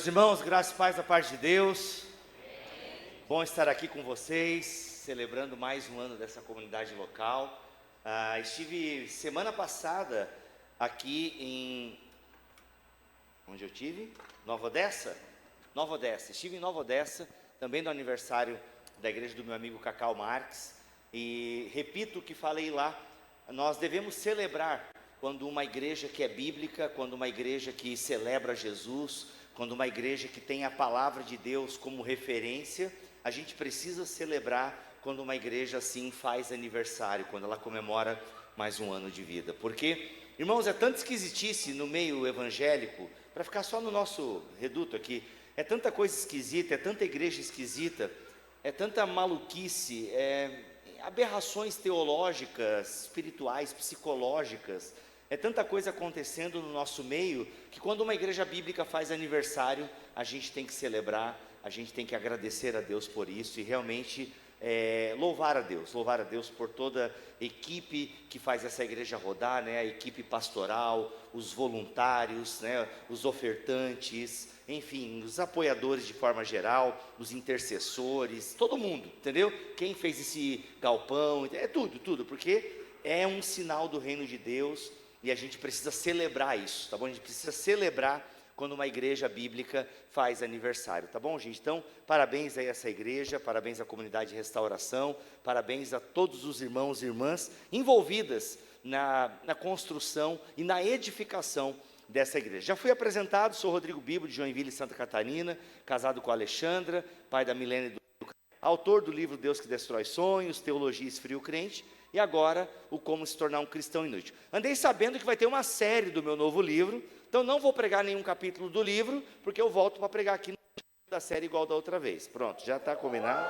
Meus irmãos, graça e paz da parte de Deus. Bom estar aqui com vocês, celebrando mais um ano dessa comunidade local. Estive semana passada aqui em... Onde eu estive? Nova Odessa. Estive em Nova Odessa, também no aniversário da igreja do meu amigo Cacau Marques. E repito o que falei lá, nós devemos celebrar quando uma igreja que é bíblica, quando uma igreja que celebra Jesus, quando uma igreja que tem a palavra de Deus como referência, a gente precisa celebrar quando uma igreja assim faz aniversário, quando ela comemora mais um ano de vida. Porque, irmãos, é tanta esquisitice no meio evangélico, para ficar só no nosso reduto aqui, é tanta coisa esquisita, é tanta igreja esquisita, é tanta maluquice, aberrações teológicas, espirituais, psicológicas, é tanta coisa acontecendo no nosso meio, que quando uma igreja bíblica faz aniversário, a gente tem que celebrar, a gente tem que agradecer a Deus por isso, e realmente louvar a Deus por toda a equipe que faz essa igreja rodar, né? A equipe pastoral, os voluntários, né? Os ofertantes, enfim, os apoiadores de forma geral, os intercessores, todo mundo, entendeu? Quem fez esse galpão, é tudo, porque é um sinal do reino de Deus, e a gente precisa celebrar isso, tá bom? A gente precisa celebrar quando uma igreja bíblica faz aniversário, tá bom, gente? Então, parabéns aí a essa igreja, parabéns à comunidade de restauração, parabéns a todos os irmãos e irmãs envolvidas na construção e na edificação dessa igreja. Já fui apresentado, sou Rodrigo Bibo, de Joinville, Santa Catarina, casado com a Alexandra, pai da Milene, autor do livro Deus que Destrói Sonhos, Teologia Esfria o Crente, e agora o Como Se Tornar um Cristão Inútil. Andei sabendo que vai ter uma série do meu novo livro, então não vou pregar nenhum capítulo do livro, porque eu volto para pregar aqui da série igual da outra vez. Pronto, já está combinado?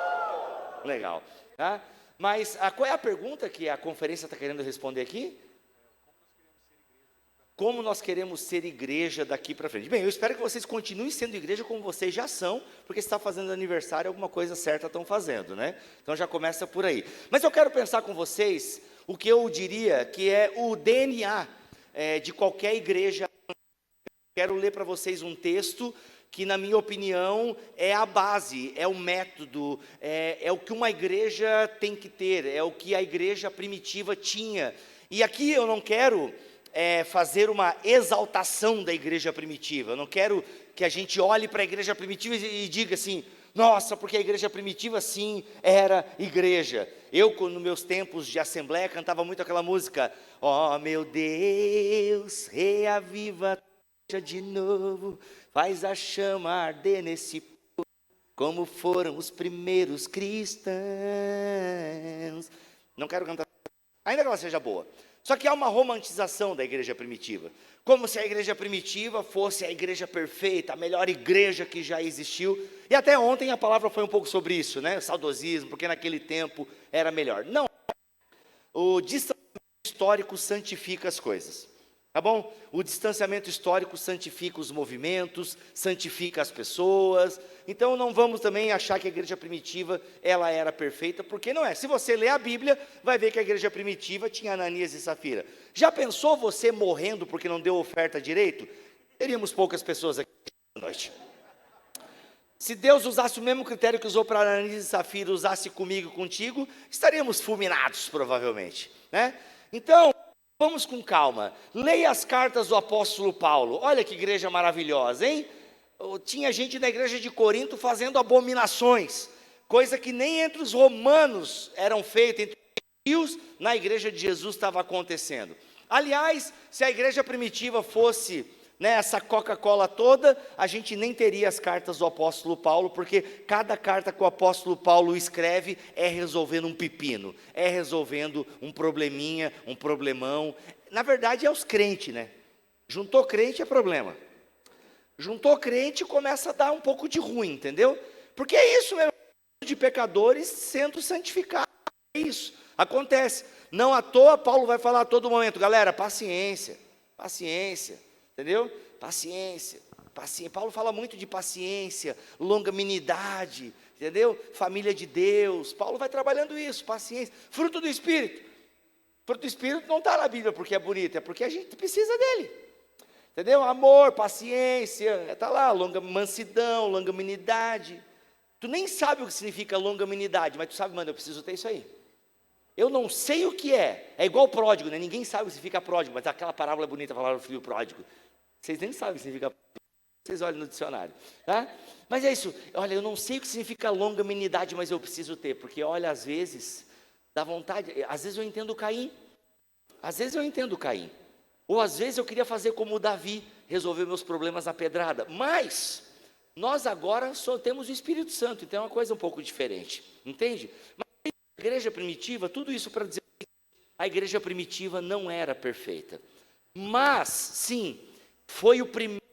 Legal. Tá? Mas qual é a pergunta que a conferência está querendo responder aqui? Como nós queremos ser igreja daqui para frente? Bem, eu espero que vocês continuem sendo igreja como vocês já são, porque se está fazendo aniversário, alguma coisa certa estão fazendo, né? Então já começa por aí. Mas eu quero pensar com vocês o que eu diria que é o DNA de qualquer igreja. Quero ler para vocês um texto que, na minha opinião, é a base, é o método, é o que uma igreja tem que ter, é o que a igreja primitiva tinha. E aqui eu não quero fazer uma exaltação da igreja primitiva, eu não quero que a gente olhe para a igreja primitiva e diga assim: nossa, porque a igreja primitiva sim era igreja. Eu, nos meus tempos de assembleia, cantava muito aquela música: ó meu Deus, reaviva de novo, faz a chama arder nesse povo, como foram os primeiros cristãos. Não quero cantar, ainda que ela seja boa. Só que há uma romantização da igreja primitiva, como se a igreja primitiva fosse a igreja perfeita, a melhor igreja que já existiu. E até ontem a palavra foi um pouco sobre isso, né? O saudosismo, porque naquele tempo era melhor. Não, o distanciamento histórico santifica as coisas. Tá bom? O distanciamento histórico santifica os movimentos, santifica as pessoas. Então não vamos também achar que a igreja primitiva ela era perfeita, porque não é. Se você ler a Bíblia, vai ver que a igreja primitiva tinha Ananias e Safira. Já pensou você morrendo porque não deu oferta direito? Teríamos poucas pessoas aqui à noite. Se Deus usasse o mesmo critério que usou para Ananias e Safira, usasse comigo e contigo, estaríamos fulminados provavelmente, né? Então, vamos com calma, leia as cartas do apóstolo Paulo. Olha que igreja maravilhosa, hein? Tinha gente na igreja de Corinto fazendo abominações, coisa que nem entre os romanos eram feitas, entre os gentios, na igreja de Jesus estava acontecendo. Aliás, se a igreja primitiva fosse essa Coca-Cola toda, a gente nem teria as cartas do apóstolo Paulo, porque cada carta que o apóstolo Paulo escreve é resolvendo um pepino, é resolvendo um probleminha, um problemão. Na verdade é os crentes, né? Juntou crente é problema. Juntou crente começa a dar um pouco de ruim, entendeu? Porque é isso mesmo, de pecadores sendo santificados, é isso, acontece. Não à toa Paulo vai falar a todo momento: galera, paciência, entendeu? Paciência. Paulo fala muito de paciência, longanimidade, entendeu? Família de Deus. Paulo vai trabalhando isso, paciência. Fruto do Espírito. Fruto do Espírito não está na Bíblia porque é bonito, é porque a gente precisa dele. Entendeu? Amor, paciência, está lá, mansidão, longanimidade. Tu nem sabe o que significa longanimidade, mas tu sabe, mano, eu preciso ter isso aí. Eu não sei o que é. É igual pródigo, né? Ninguém sabe o que significa pródigo, mas aquela parábola bonita, falar do filho pródigo. Vocês nem sabem o que significa pródigo. Vocês olham no dicionário, tá? Mas é isso. Olha, eu não sei o que significa longanimidade, mas eu preciso ter, porque olha, às vezes dá vontade. Às vezes eu entendo Caim. Às vezes eu entendo Caim. Ou às vezes eu queria fazer como Davi, resolver meus problemas na pedrada. Mas nós agora só temos o Espírito Santo, então é uma coisa um pouco diferente, entende? Mas a igreja primitiva, tudo isso para dizer que a igreja primitiva não era perfeita. Mas, sim, foi o primeiro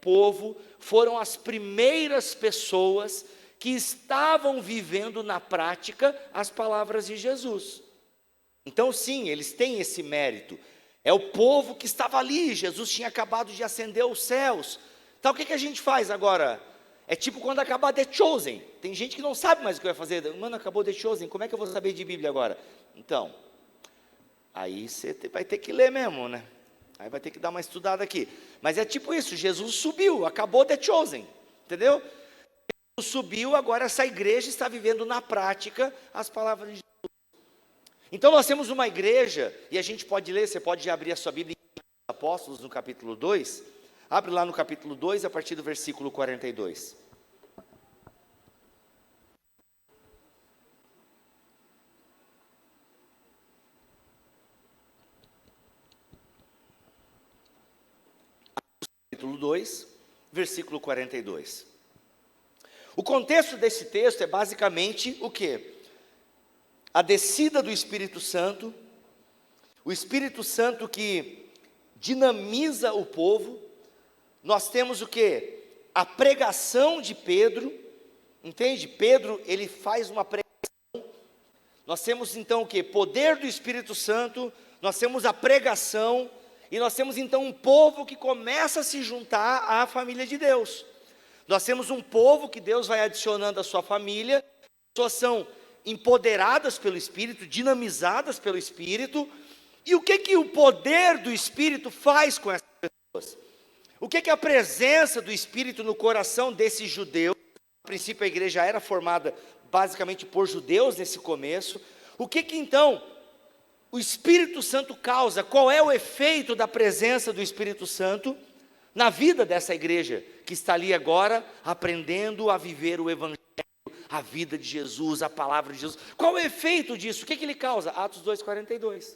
povo, foram as primeiras pessoas que estavam vivendo na prática as palavras de Jesus. Então, sim, eles têm esse mérito. É o povo que estava ali, Jesus tinha acabado de ascender aos céus. Então o que a gente faz agora? É tipo quando acabar The Chosen. Tem gente que não sabe mais o que vai fazer. Mano, acabou The Chosen, como é que eu vou saber de Bíblia agora? Então, aí você vai ter que ler mesmo, né? Aí vai ter que dar uma estudada aqui. Mas é tipo isso, Jesus subiu, acabou The Chosen, entendeu? Jesus subiu, agora essa igreja está vivendo na prática as palavras de Jesus. Então nós temos uma igreja, e a gente pode ler, você pode abrir a sua Bíblia em Apóstolos, no capítulo 2. Abre lá no capítulo 2, a partir do versículo 42. Capítulo 2, versículo 42. O contexto desse texto é basicamente o quê? A descida do Espírito Santo, o Espírito Santo que dinamiza o povo. Nós temos o quê? A pregação de Pedro, entende? Pedro, ele faz uma pregação. Nós temos então o quê? Poder do Espírito Santo, nós temos a pregação, e nós temos então um povo que começa a se juntar à família de Deus. Nós temos um povo que Deus vai adicionando à sua família, pessoas são empoderadas pelo Espírito, dinamizadas pelo Espírito. E o que o poder do Espírito faz com essas pessoas? O que a presença do Espírito no coração desses judeus, a princípio a igreja era formada basicamente por judeus nesse começo, o que então o Espírito Santo causa? Qual é o efeito da presença do Espírito Santo na vida dessa igreja que está ali agora aprendendo a viver o Evangelho, a vida de Jesus, a palavra de Jesus? Qual é o efeito disso? O que ele causa? Atos 2,42.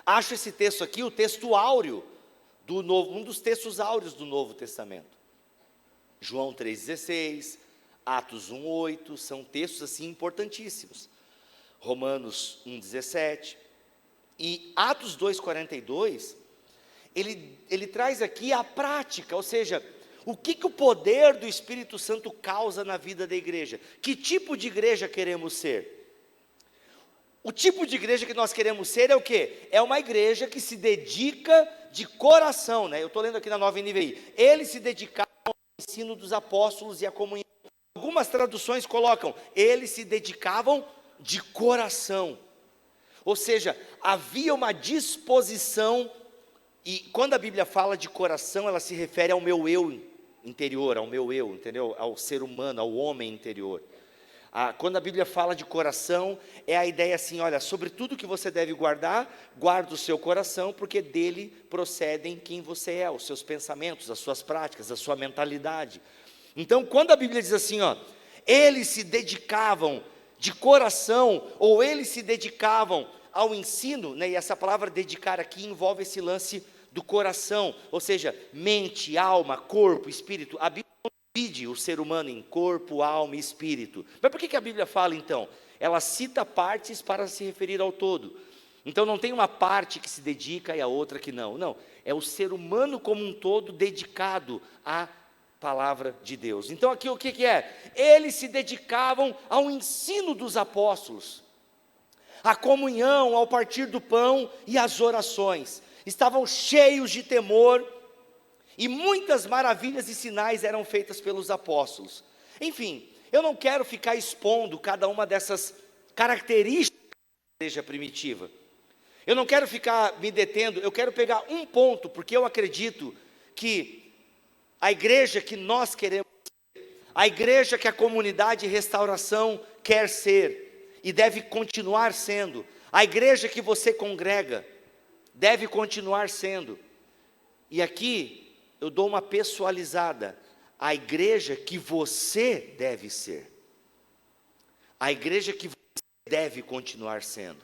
Acho esse texto aqui o texto áureo do Novo, um dos textos áureos do Novo Testamento. João 3,16, Atos 1,8, são textos assim importantíssimos. Romanos 1,17 e Atos 2,42, ele traz aqui a prática, ou seja, o que o poder do Espírito Santo causa na vida da igreja. Que tipo de igreja queremos ser? O tipo de igreja que nós queremos ser é o quê? É uma igreja que se dedica de coração, né? Eu estou lendo aqui na Nova NVI. Eles se dedicavam ao ensino dos apóstolos e à comunhão. Algumas traduções colocam, eles se dedicavam de coração. Ou seja, havia uma disposição, e quando a Bíblia fala de coração, ela se refere ao meu eu interior, ao meu eu, entendeu? Ao ser humano, ao homem interior. Quando a Bíblia fala de coração, é a ideia assim, olha, sobre tudo que você deve guardar, guarda o seu coração, porque dele procedem quem você é, os seus pensamentos, as suas práticas, a sua mentalidade. Então, quando a Bíblia diz assim, ó, eles se dedicavam de coração, ou eles se dedicavam ao ensino, né, e essa palavra dedicar aqui envolve esse lance do coração, ou seja, mente, alma, corpo, espírito. A Bíblia divide o ser humano em corpo, alma e espírito. Mas por que a Bíblia fala então? Ela cita partes para se referir ao todo. Então não tem uma parte que se dedica e a outra que não. Não, é o ser humano como um todo dedicado à palavra de Deus. Então aqui o que é? Eles se dedicavam ao ensino dos apóstolos, à comunhão, ao partir do pão e às orações. Estavam cheios de temor, e muitas maravilhas e sinais eram feitas pelos apóstolos. Enfim, eu não quero ficar expondo cada uma dessas características da igreja primitiva. Eu não quero ficar me detendo, eu quero pegar um ponto, porque eu acredito que a igreja que nós queremos, a igreja que a comunidade Restauração quer ser e deve continuar sendo, a igreja que você congrega deve continuar sendo. E aqui eu dou uma pessoalizada, a igreja que você deve ser, a igreja que você deve continuar sendo,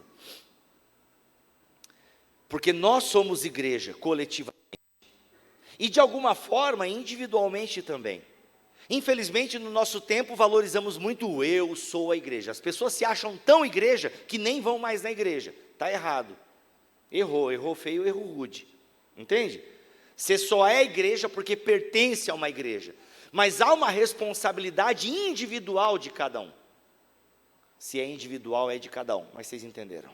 porque nós somos igreja coletivamente, e de alguma forma individualmente também. Infelizmente no nosso tempo valorizamos muito o eu sou a igreja, as pessoas se acham tão igreja que nem vão mais na igreja, está errado, errou feio, errou rude, entende? Você só é igreja porque pertence a uma igreja, mas há uma responsabilidade individual de cada um. Se é individual, é de cada um, mas vocês entenderam.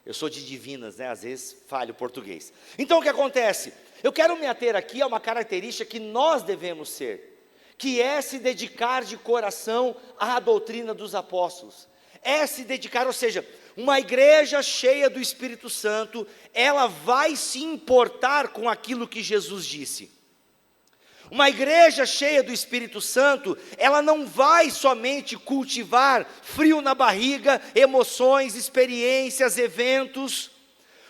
Eu sou de divinas, né? Às vezes falho o português. Então o que acontece? Eu quero me ater aqui a uma característica que nós devemos ser, que é se dedicar de coração à doutrina dos apóstolos. É se dedicar, ou seja, uma igreja cheia do Espírito Santo, ela vai se importar com aquilo que Jesus disse. Uma igreja cheia do Espírito Santo, ela não vai somente cultivar frio na barriga, emoções, experiências, eventos.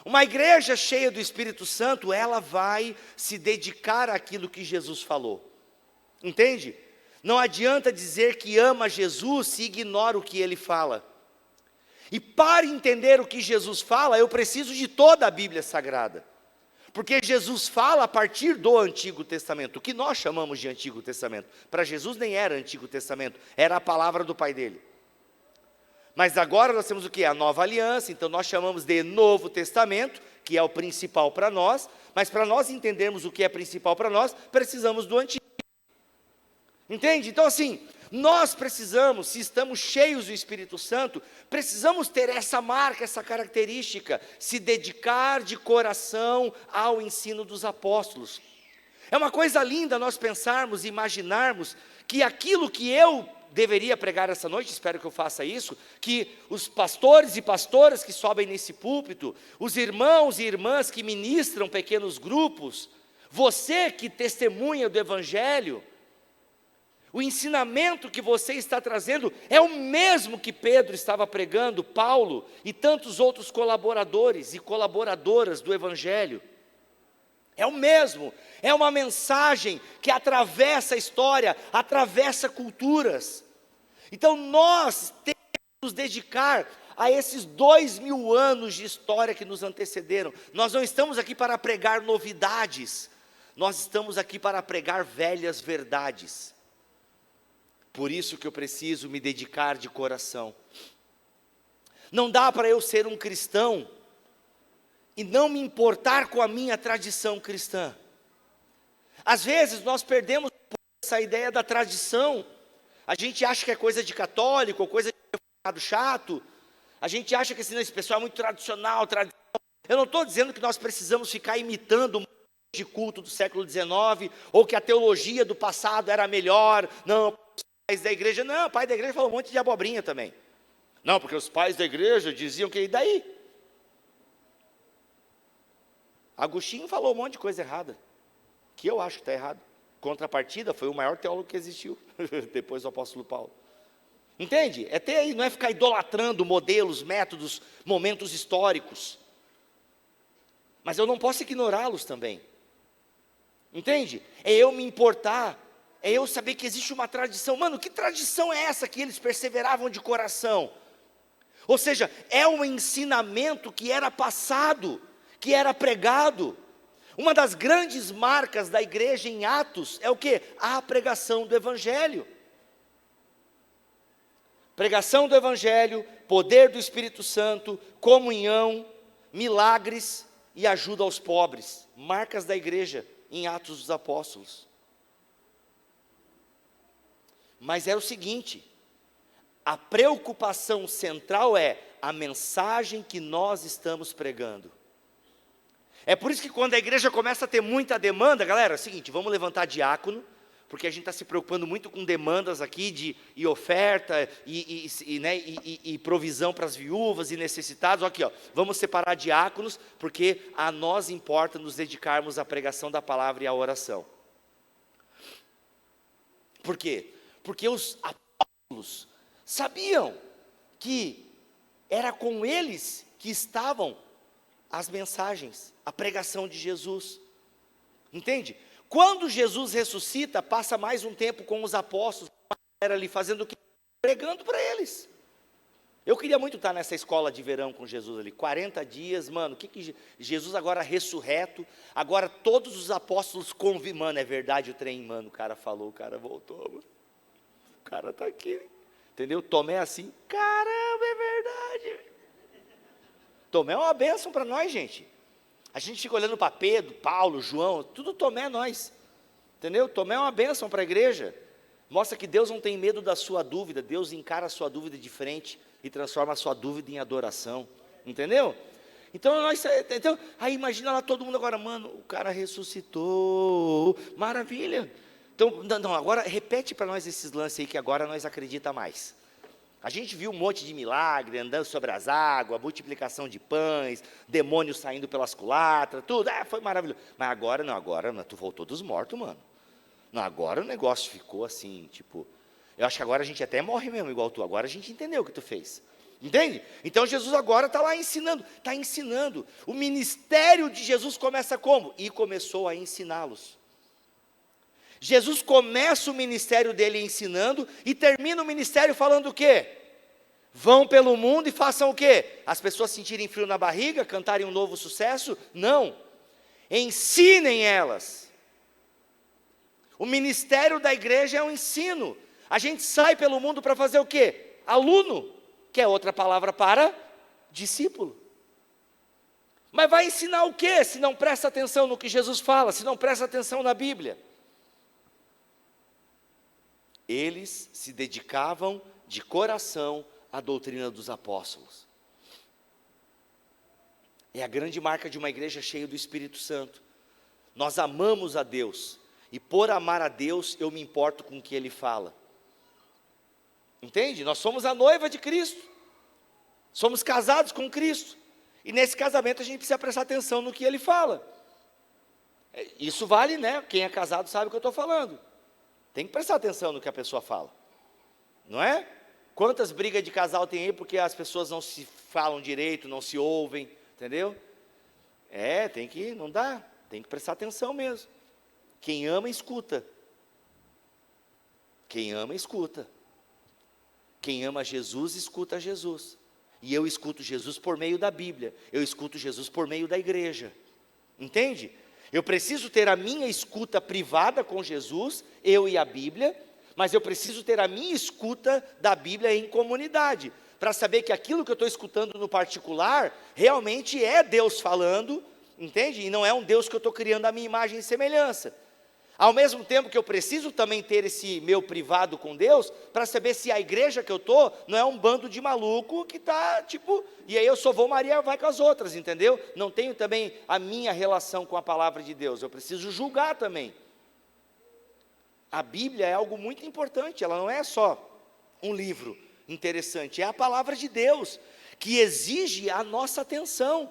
Uma igreja cheia do Espírito Santo, ela vai se dedicar àquilo que Jesus falou. Entende? Não adianta dizer que ama Jesus se ignora o que ele fala. E para entender o que Jesus fala, eu preciso de toda a Bíblia Sagrada. Porque Jesus fala a partir do Antigo Testamento, o que nós chamamos de Antigo Testamento. Para Jesus nem era Antigo Testamento, era a palavra do Pai dele. Mas agora nós temos o que? A Nova Aliança, então nós chamamos de Novo Testamento, que é o principal para nós, mas para nós entendermos o que é principal para nós, precisamos do Antigo. Entende? Então assim, nós precisamos, se estamos cheios do Espírito Santo, precisamos ter essa marca, essa característica, se dedicar de coração ao ensino dos apóstolos. É uma coisa linda nós pensarmos e imaginarmos que aquilo que eu deveria pregar essa noite, espero que eu faça isso, que os pastores e pastoras que sobem nesse púlpito, os irmãos e irmãs que ministram pequenos grupos, você que testemunha do Evangelho, o ensinamento que você está trazendo é o mesmo que Pedro estava pregando, Paulo e tantos outros colaboradores e colaboradoras do Evangelho. É o mesmo, é uma mensagem que atravessa a história, atravessa culturas. Então nós temos que nos dedicar a esses 2000 anos de história que nos antecederam. Nós não estamos aqui para pregar novidades, nós estamos aqui para pregar velhas verdades. Por isso que eu preciso me dedicar de coração. Não dá para eu ser um cristão e não me importar com a minha tradição cristã. Às vezes nós perdemos essa ideia da tradição. A gente acha que é coisa de católico, ou coisa de reformado chato. A gente acha que esse pessoal é muito tradicional. Eu não estou dizendo que nós precisamos ficar imitando o de culto do século XIX, ou que a teologia do passado era melhor. Não, pais da igreja, não, o pai da igreja falou um monte de abobrinha também. Não, porque os pais da igreja diziam que, e daí? Agostinho falou um monte de coisa errada, que eu acho que está errado. Contrapartida, foi o maior teólogo que existiu, depois do apóstolo Paulo. Entende? É ter aí, não é ficar idolatrando modelos, métodos, momentos históricos. Mas eu não posso ignorá-los também. Entende? É eu me importar, é eu saber que existe uma tradição. Mano, que tradição é essa que eles perseveravam de coração? Ou seja, é um ensinamento que era passado, que era pregado. Uma das grandes marcas da igreja em Atos é o quê? A pregação do Evangelho. Pregação do Evangelho, poder do Espírito Santo, comunhão, milagres e ajuda aos pobres. Marcas da igreja em Atos dos Apóstolos. Mas é o seguinte, a preocupação central é a mensagem que nós estamos pregando. É por isso que quando a igreja começa a ter muita demanda, galera, é o seguinte, vamos levantar diácono, porque a gente está se preocupando muito com demandas aqui e oferta né, e provisão para as viúvas e necessitados. Aqui, ó, vamos separar diáconos, porque a nós importa nos dedicarmos à pregação da palavra e à oração. Por quê? Porque os apóstolos sabiam que era com eles que estavam as mensagens, a pregação de Jesus. Entende? Quando Jesus ressuscita, passa mais um tempo com os apóstolos, era ali fazendo o que? Pregando para eles. Eu queria muito estar nessa escola de verão com Jesus ali, 40 dias, mano, Jesus agora ressurreto, agora todos os apóstolos mano, é verdade o trem, mano, o cara falou, o cara voltou, mano. O cara está aqui, entendeu? Tomé assim, caramba, é verdade. Tomé é uma bênção para nós, gente. A gente fica olhando para Pedro, Paulo, João, tudo Tomé é nós, entendeu? Tomé é uma bênção para a igreja, mostra que Deus não tem medo da sua dúvida, Deus encara a sua dúvida de frente e transforma a sua dúvida em adoração, entendeu? Então, aí imagina lá todo mundo agora, mano, o cara ressuscitou, maravilha. Então, não, agora repete para nós esses lances aí que agora nós acreditamos mais. A gente viu um monte de milagre, andando sobre as águas, multiplicação de pães, demônios saindo pelas culatras, tudo, foi maravilhoso. Mas agora não, tu voltou dos mortos, mano. Não, agora o negócio ficou assim, tipo, eu acho que agora a gente até morre mesmo, igual tu, agora a gente entendeu o que tu fez. Entende? Então Jesus agora está lá ensinando, está ensinando. O ministério de Jesus começa como? E começou a ensiná-los. Jesus começa o ministério dele ensinando e termina o ministério falando o quê? Vão pelo mundo e façam o quê? As pessoas sentirem frio na barriga, cantarem um novo sucesso? Não. Ensinem elas. O ministério da igreja é um ensino. A gente sai pelo mundo para fazer o quê? Aluno, que é outra palavra para discípulo. Mas vai ensinar o quê? Se não presta atenção no que Jesus fala, se não presta atenção na Bíblia. Eles se dedicavam de coração à doutrina dos apóstolos. É a grande marca de uma igreja cheia do Espírito Santo. Nós amamos a Deus, e por amar a Deus, eu me importo com o que Ele fala. Entende? Nós somos a noiva de Cristo, somos casados com Cristo, e nesse casamento a gente precisa prestar atenção no que Ele fala. Isso vale, né? Quem é casado sabe o que eu estou falando. Tem que prestar atenção no que a pessoa fala, não é? Quantas brigas de casal tem aí porque as pessoas não se falam direito, não se ouvem, entendeu? Não dá, tem que prestar atenção mesmo. Quem ama, escuta. Quem ama, escuta. Quem ama Jesus, escuta Jesus. E eu escuto Jesus por meio da Bíblia, eu escuto Jesus por meio da igreja, entende? Eu preciso ter a minha escuta privada com Jesus, eu e a Bíblia, mas eu preciso ter a minha escuta da Bíblia em comunidade, para saber que aquilo que eu estou escutando no particular, realmente é Deus falando, entende? E não é um Deus que eu estou criando a minha imagem e semelhança. Ao mesmo tempo que eu preciso também ter esse meu privado com Deus, para saber se a igreja que eu estou, não é um bando de maluco que está, tipo, e aí eu só vou, Maria vai com as outras, entendeu? Não tenho também a minha relação com a palavra de Deus, eu preciso julgar também. A Bíblia é algo muito importante, ela não é só um livro interessante, é a palavra de Deus, que exige a nossa atenção.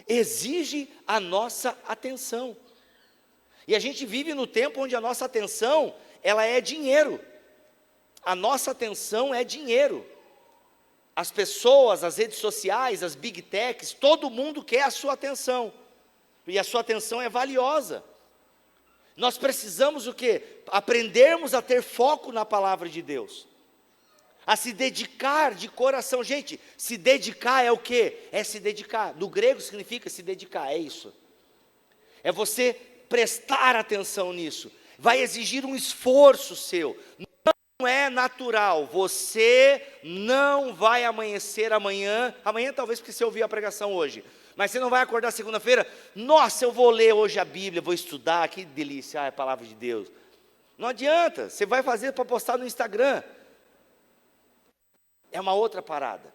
Exige a nossa atenção. E a gente vive no tempo onde a nossa atenção, ela é dinheiro. A nossa atenção é dinheiro. As pessoas, as redes sociais, as big techs, todo mundo quer a sua atenção. E a sua atenção é valiosa. Nós precisamos o quê? Aprendermos a ter foco na palavra de Deus. A se dedicar de coração. Gente, se dedicar é o quê? É se dedicar. No grego significa se dedicar, é isso. É você prestar atenção nisso, vai exigir um esforço seu, não é natural, você não vai amanhecer amanhã talvez porque você ouviu a pregação hoje, mas você não vai acordar segunda-feira, nossa, eu vou ler hoje a Bíblia, vou estudar, que delícia, é a palavra de Deus. Não adianta, você vai fazer para postar no Instagram, é uma outra parada,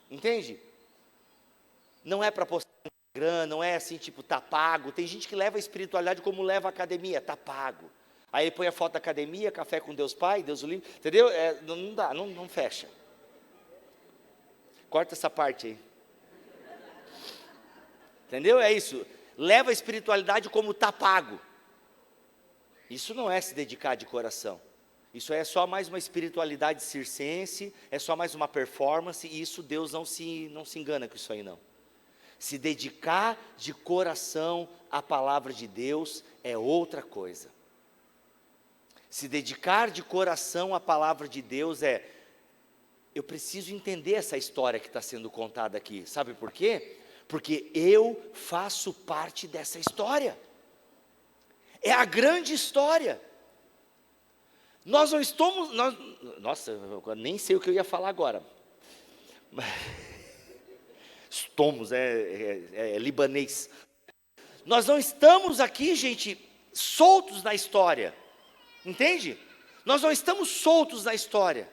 entende? Não é para postar no não é assim, tipo, tá pago. Tem gente que leva a espiritualidade como leva a academia, tá pago. Aí põe a foto da academia, café com Deus Pai, Deus o livre, entendeu? Não dá, não fecha. Corta essa parte aí. Entendeu? É isso. Leva a espiritualidade como tá pago. Isso não é se dedicar de coração. Isso é só mais uma espiritualidade circense, é só mais uma performance, e isso Deus não se engana com isso aí não. Se dedicar de coração à palavra de Deus é outra coisa. Se dedicar de coração à palavra de Deus eu preciso entender essa história que está sendo contada aqui. Sabe por quê? Porque eu faço parte dessa história. É a grande história. Nós não estamos... nossa, eu nem sei o que eu ia falar agora. Estamos, é libanês. Nós não estamos aqui, gente, soltos na história. Entende? Nós não estamos soltos na história.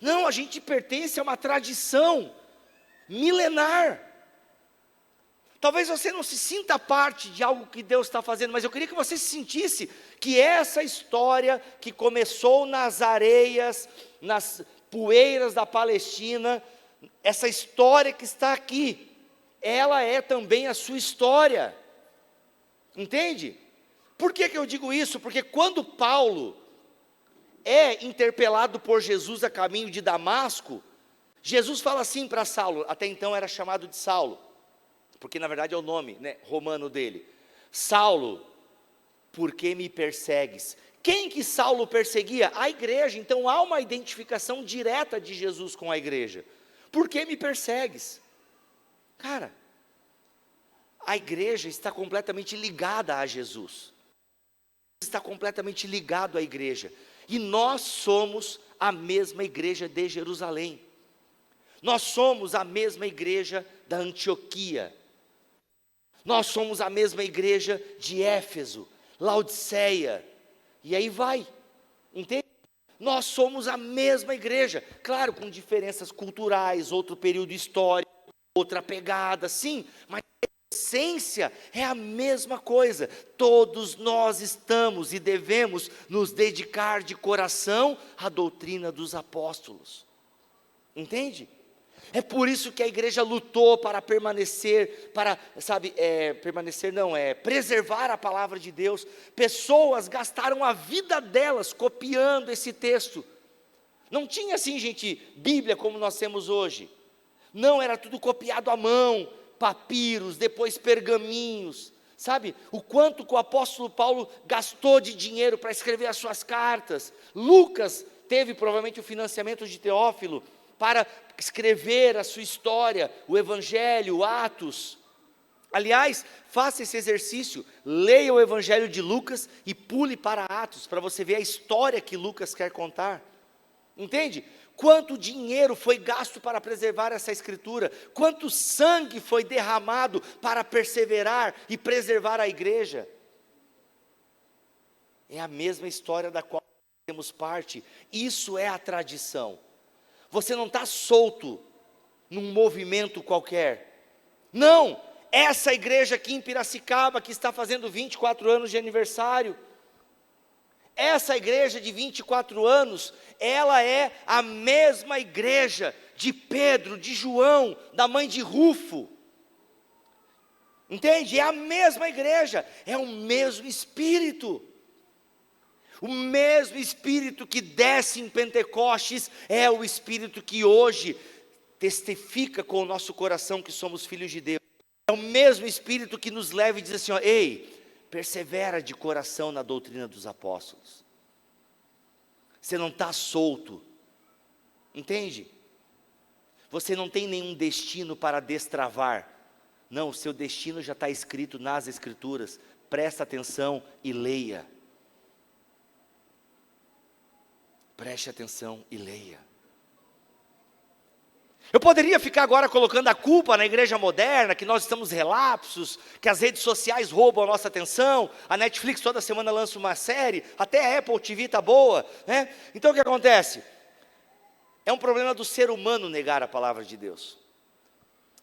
Não, a gente pertence a uma tradição milenar. Talvez você não se sinta parte de algo que Deus está fazendo, mas eu queria que você se sentisse que essa história que começou nas areias, nas poeiras da Palestina, essa história que está aqui, ela é também a sua história. Entende? Por que eu digo isso? Porque quando Paulo é interpelado por Jesus a caminho de Damasco, Jesus fala assim para Saulo, até então era chamado de Saulo, porque na verdade é o nome, né, romano dele. Saulo, por que me persegues? Quem que Saulo perseguia? A igreja. Então há uma identificação direta de Jesus com a igreja. Por que me persegues? Cara, a igreja está completamente ligada a Jesus. Está completamente ligado à igreja. E nós somos a mesma igreja de Jerusalém. Nós somos a mesma igreja da Antioquia. Nós somos a mesma igreja de Éfeso, Laodiceia, e aí vai, entende? Nós somos a mesma igreja, claro, com diferenças culturais, outro período histórico, outra pegada, sim, mas a essência é a mesma coisa. Todos nós estamos e devemos nos dedicar de coração à doutrina dos apóstolos, entende? É por isso que a igreja lutou para permanecer, preservar a palavra de Deus. Pessoas gastaram a vida delas copiando esse texto. Não tinha assim, gente, Bíblia como nós temos hoje. Não, era tudo copiado à mão, papiros, depois pergaminhos. Sabe, o quanto que o apóstolo Paulo gastou de dinheiro para escrever as suas cartas. Lucas teve provavelmente o financiamento de Teófilo para escrever a sua história, o Evangelho, Atos. Aliás, faça esse exercício, leia o Evangelho de Lucas e pule para Atos, para você ver a história que Lucas quer contar. Entende? Quanto dinheiro foi gasto para preservar essa escritura, quanto sangue foi derramado para perseverar e preservar a igreja. É a mesma história da qual temos parte, isso é a tradição. Você não está solto num movimento qualquer. Não, essa igreja aqui em Piracicaba, que está fazendo 24 anos de aniversário, essa igreja de 24 anos, ela é a mesma igreja de Pedro, de João, da mãe de Rufo. Entende? É a mesma igreja, é o mesmo Espírito. O mesmo Espírito que desce em Pentecostes é o Espírito que hoje testifica com o nosso coração que somos filhos de Deus. É o mesmo Espírito que nos leva e diz assim, ei, persevera de coração na doutrina dos apóstolos. Você não está solto, entende? Você não tem nenhum destino para destravar. Não, o seu destino já está escrito nas Escrituras. Presta atenção e leia. Preste atenção e leia. Eu poderia ficar agora colocando a culpa na igreja moderna, que nós estamos relapsos, que as redes sociais roubam a nossa atenção, a Netflix toda semana lança uma série, até a Apple TV está boa, né? Então o que acontece? É um problema do ser humano negar a palavra de Deus.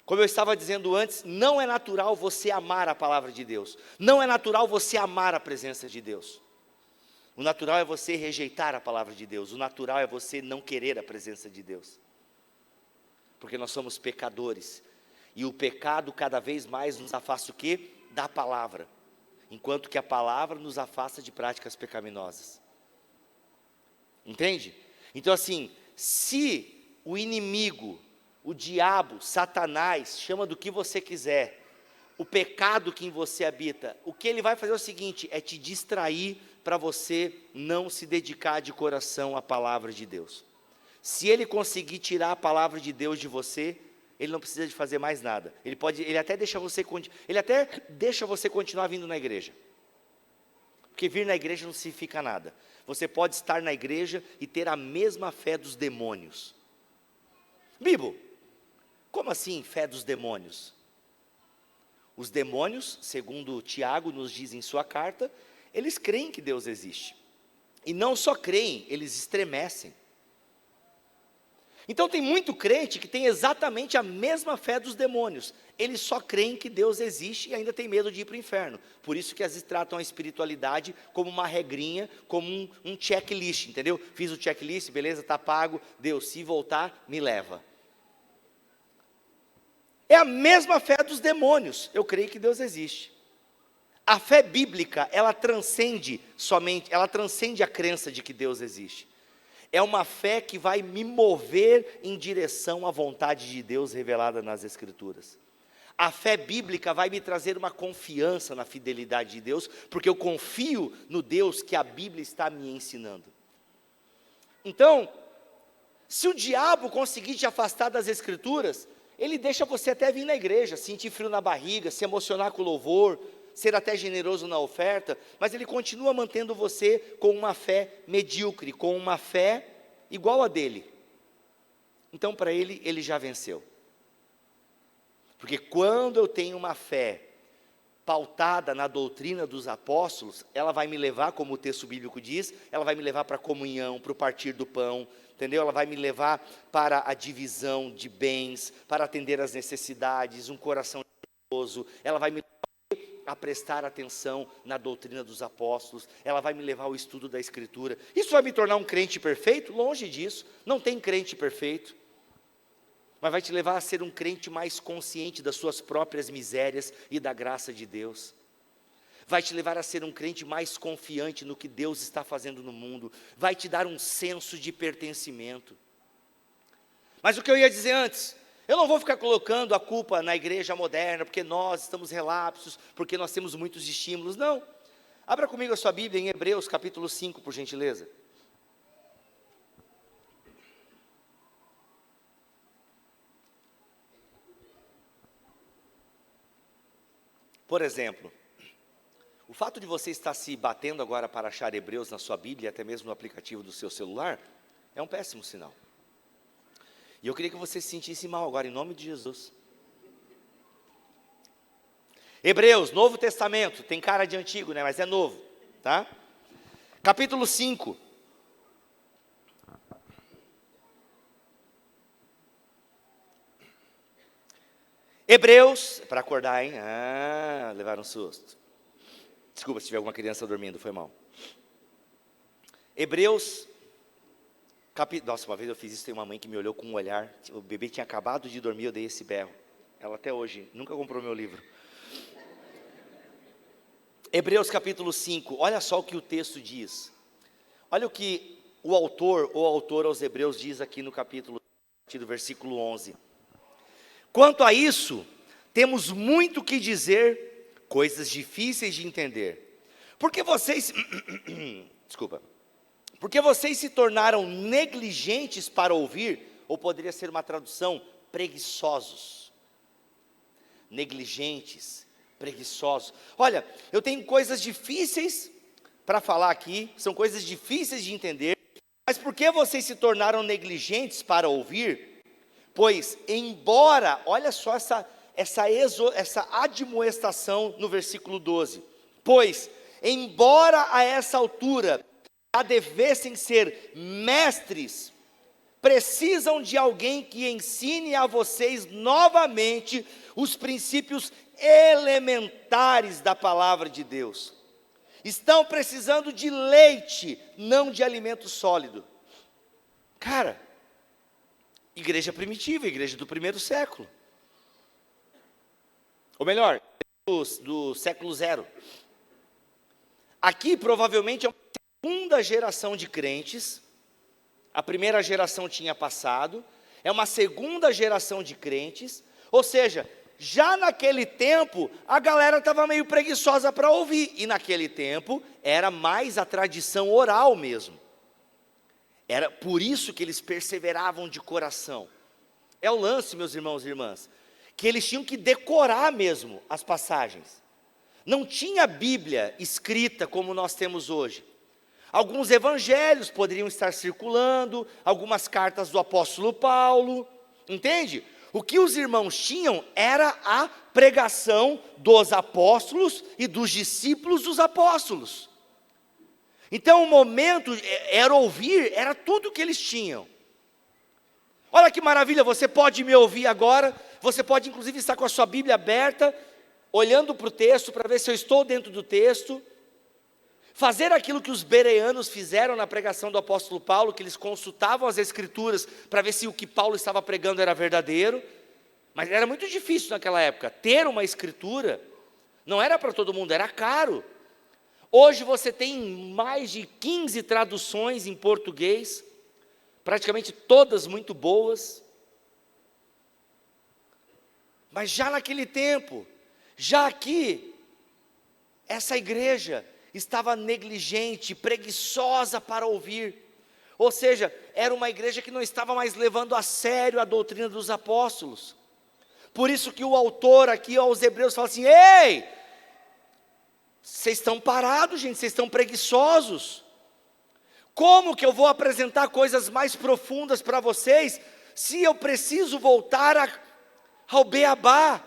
Como eu estava dizendo antes, não é natural você amar a palavra de Deus. Não é natural você amar a presença de Deus. O natural é você rejeitar a palavra de Deus. O natural é você não querer a presença de Deus. Porque nós somos pecadores. E o pecado cada vez mais nos afasta o quê? Da palavra. Enquanto que a palavra nos afasta de práticas pecaminosas. Entende? Então assim, se o inimigo, o diabo, Satanás, chama do que você quiser, o pecado que em você habita, o que ele vai fazer é o seguinte, é te distrair para você não se dedicar de coração à palavra de Deus. Se ele conseguir tirar a palavra de Deus de você, ele não precisa de fazer mais nada. Ele até deixa você continuar vindo na igreja. Porque vir na igreja não significa nada. Você pode estar na igreja e ter a mesma fé dos demônios. Bibo, como assim fé dos demônios? Os demônios, segundo Tiago nos diz em sua carta, eles creem que Deus existe. E não só creem, eles estremecem. Então tem muito crente que tem exatamente a mesma fé dos demônios. Eles só creem que Deus existe e ainda tem medo de ir para o inferno. Por isso que às vezes tratam a espiritualidade como uma regrinha, como um checklist, entendeu? Fiz o checklist, beleza, está pago, Deus, se voltar, me leva. É a mesma fé dos demônios, eu creio que Deus existe. A fé bíblica, ela transcende a crença de que Deus existe. É uma fé que vai me mover em direção à vontade de Deus revelada nas Escrituras. A fé bíblica vai me trazer uma confiança na fidelidade de Deus, porque eu confio no Deus que a Bíblia está me ensinando. Então, se o diabo conseguir te afastar das Escrituras, ele deixa você até vir na igreja, sentir frio na barriga, se emocionar com o louvor, ser até generoso na oferta, mas ele continua mantendo você com uma fé medíocre, com uma fé igual a dele. Então para ele já venceu. Porque quando eu tenho uma fé pautada na doutrina dos apóstolos, ela vai me levar, como o texto bíblico diz, ela vai me levar para a comunhão, para o partir do pão, entendeu? Ela vai me levar para a divisão de bens, para atender às necessidades, um coração generoso, ela vai me levar a prestar atenção na doutrina dos apóstolos, ela vai me levar ao estudo da Escritura. Isso vai me tornar um crente perfeito? Longe disso, não tem crente perfeito, mas vai te levar a ser um crente mais consciente das suas próprias misérias e da graça de Deus. Vai te levar a ser um crente mais confiante no que Deus está fazendo no mundo, vai te dar um senso de pertencimento. Mas o que eu ia dizer antes, eu não vou ficar colocando a culpa na igreja moderna, porque nós estamos relapsos, porque nós temos muitos estímulos, não. Abra comigo a sua Bíblia em Hebreus capítulo 5, por gentileza. Por exemplo, o fato de você estar se batendo agora para achar Hebreus na sua Bíblia, até mesmo no aplicativo do seu celular, é um péssimo sinal. E eu queria que você se sentisse mal agora, em nome de Jesus. Hebreus, Novo Testamento, tem cara de antigo, né? Mas é novo, tá? Capítulo 5. Hebreus, para acordar, hein? Levaram um susto. Desculpa se tiver alguma criança dormindo, foi mal. Hebreus, nossa, uma vez eu fiz isso, tem uma mãe que me olhou com um olhar, o bebê tinha acabado de dormir, eu dei esse berro. Ela até hoje nunca comprou meu livro. Hebreus capítulo 5, olha só o que o texto diz. Olha o que o autor aos Hebreus diz aqui no capítulo, do versículo 11. Quanto a isso, temos muito que dizer, coisas difíceis de entender. Porque vocês se tornaram negligentes para ouvir, ou poderia ser uma tradução, preguiçosos. Negligentes, preguiçosos. Olha, eu tenho coisas difíceis para falar aqui, são coisas difíceis de entender, mas por que vocês se tornaram negligentes para ouvir? Pois, embora, olha só essa admoestação no versículo 12. Pois, embora a essa altura já devessem ser mestres, precisam de alguém que ensine a vocês novamente os princípios elementares da palavra de Deus. Estão precisando de leite, não de alimento sólido. Cara, igreja primitiva, igreja do primeiro século. Ou melhor, do século zero. Aqui provavelmente é uma segunda geração de crentes. A primeira geração tinha passado. É uma segunda geração de crentes. Ou seja, já naquele tempo, a galera estava meio preguiçosa para ouvir. E naquele tempo, era mais a tradição oral mesmo. Era por isso que eles perseveravam de coração. É o lance, meus irmãos e irmãs, que eles tinham que decorar mesmo as passagens. Não tinha Bíblia escrita como nós temos hoje. Alguns evangelhos poderiam estar circulando, algumas cartas do apóstolo Paulo, entende? O que os irmãos tinham era a pregação dos apóstolos e dos discípulos dos apóstolos. Então o momento era ouvir, era tudo que eles tinham. Olha que maravilha, você pode me ouvir agora, você pode inclusive estar com a sua Bíblia aberta, olhando para o texto, para ver se eu estou dentro do texto, fazer aquilo que os bereanos fizeram na pregação do apóstolo Paulo, que eles consultavam as escrituras, para ver se o que Paulo estava pregando era verdadeiro, mas era muito difícil naquela época, ter uma escritura, não era para todo mundo, era caro. Hoje você tem mais de 15 traduções em português, praticamente todas muito boas, mas já naquele tempo, já aqui, essa igreja estava negligente, preguiçosa para ouvir, ou seja, era uma igreja que não estava mais levando a sério a doutrina dos apóstolos. Por isso que o autor aqui aos Hebreus fala assim: ei, vocês estão parados, gente, vocês estão preguiçosos. Como que eu vou apresentar coisas mais profundas para vocês, se eu preciso voltar ao beabá?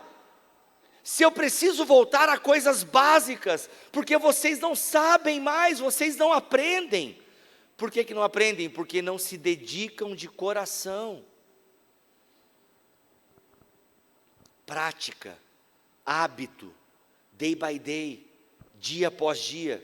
Se eu preciso voltar a coisas básicas, porque vocês não sabem mais, vocês não aprendem. Por que que não aprendem? Porque não se dedicam de coração. Prática, hábito, day by day, dia após dia.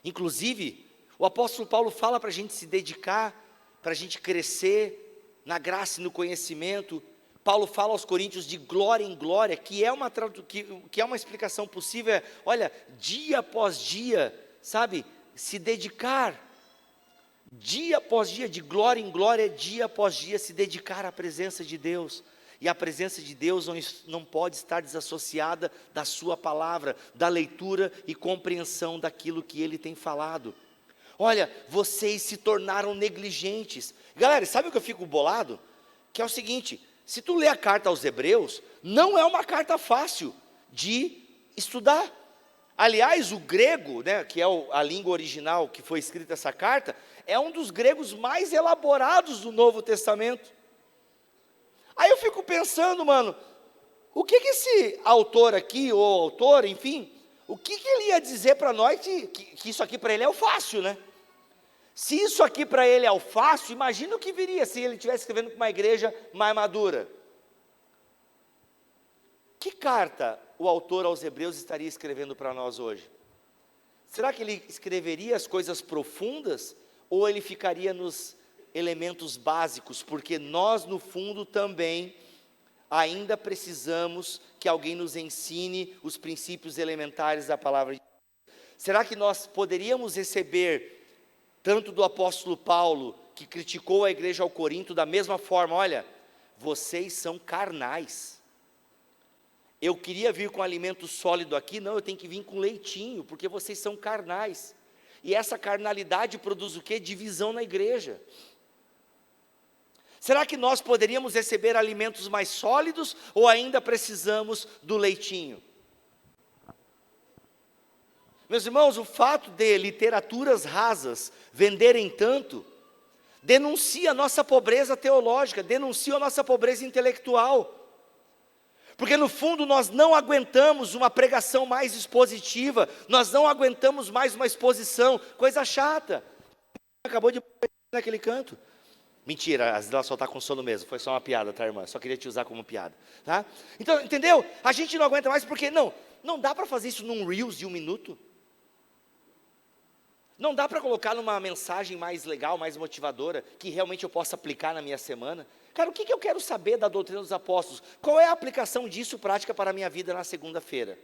Inclusive, o apóstolo Paulo fala para a gente se dedicar, para a gente crescer na graça e no conhecimento. Paulo fala aos coríntios de glória em glória, que é uma explicação possível, olha, dia após dia, sabe, se dedicar, dia após dia, de glória em glória, dia após dia, se dedicar à presença de Deus. E a presença de Deus não pode estar desassociada da sua palavra, da leitura e compreensão daquilo que Ele tem falado. Olha, vocês se tornaram negligentes. Galera, sabe o que eu fico bolado? Que é o seguinte: se tu ler a carta aos Hebreus, não é uma carta fácil de estudar. Aliás, o grego, né, que é a língua original que foi escrita essa carta, é um dos gregos mais elaborados do Novo Testamento. Aí eu fico pensando, mano, o que esse autor aqui, ou autor, enfim, o que ele ia dizer para nós que isso aqui para ele é o fácil, né? Se isso aqui para ele é o fácil, imagina o que viria se ele estivesse escrevendo para uma igreja mais madura. Que carta o autor aos Hebreus estaria escrevendo para nós hoje? Será que ele escreveria as coisas profundas, ou ele ficaria nos elementos básicos? Porque nós, no fundo, também ainda precisamos que alguém nos ensine os princípios elementares da palavra de Deus. Será que nós poderíamos receber tanto do apóstolo Paulo, que criticou a igreja ao Corinto, da mesma forma: olha, vocês são carnais, eu queria vir com alimento sólido aqui, não, eu tenho que vir com leitinho, porque vocês são carnais, e essa carnalidade produz o quê? Divisão na igreja. Será que nós poderíamos receber alimentos mais sólidos, ou ainda precisamos do leitinho? Meus irmãos, o fato de literaturas rasas venderem tanto, denuncia a nossa pobreza teológica, denuncia a nossa pobreza intelectual. Porque no fundo nós não aguentamos uma pregação mais expositiva, nós não aguentamos mais uma exposição, coisa chata. Acabou de naquele canto. Mentira, ela só está com sono mesmo, foi só uma piada, tá, irmã? Só queria te usar como piada, tá? Então, entendeu? A gente não aguenta mais porque, não dá para fazer isso num Reels de 1 minuto. Não dá para colocar numa mensagem mais legal, mais motivadora, que realmente eu possa aplicar na minha semana. Cara, o que eu quero saber da doutrina dos apóstolos? Qual é a aplicação disso prática para a minha vida na segunda-feira?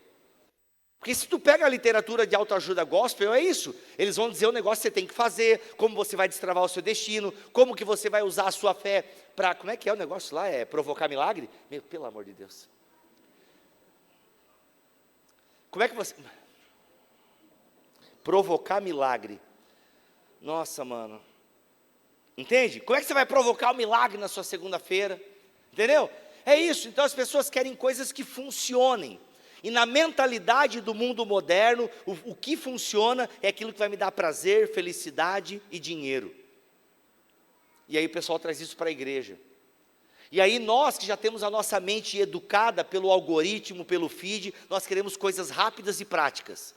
Porque se tu pega a literatura de autoajuda gospel, é isso. Eles vão dizer o negócio que você tem que fazer, como você vai destravar o seu destino, como que você vai usar a sua fé para, como é que é o negócio lá? É provocar milagre? Meu, pelo amor de Deus. Como é que você... Provocar milagre. Nossa, mano. Entende? Como é que você vai provocar o milagre na sua segunda-feira? Entendeu? É isso. Então as pessoas querem coisas que funcionem. E na mentalidade do mundo moderno, o que funciona é aquilo que vai me dar prazer, felicidade e dinheiro. E aí o pessoal traz isso para a igreja. E aí nós que já temos a nossa mente educada pelo algoritmo, pelo feed, nós queremos coisas rápidas e práticas.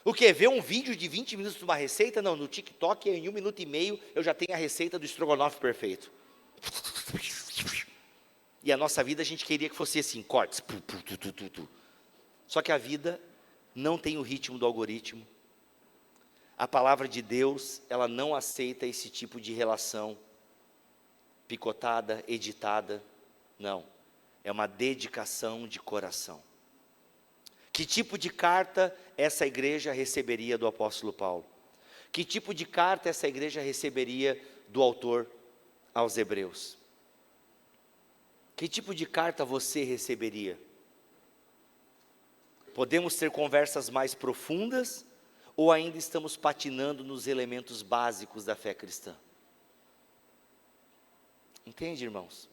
O quê? Ver um vídeo de 20 minutos de uma receita? Não, no TikTok em 1 minuto e meio eu já tenho a receita do estrogonofe perfeito. E a nossa vida a gente queria que fosse assim, cortes. Só que a vida não tem o ritmo do algoritmo. A palavra de Deus, ela não aceita esse tipo de relação picotada, editada. Não, é uma dedicação de coração. Que tipo de carta essa igreja receberia do apóstolo Paulo? Que tipo de carta essa igreja receberia do autor aos Hebreus? Que tipo de carta você receberia? Podemos ter conversas mais profundas ou ainda estamos patinando nos elementos básicos da fé cristã? Entende, irmãos?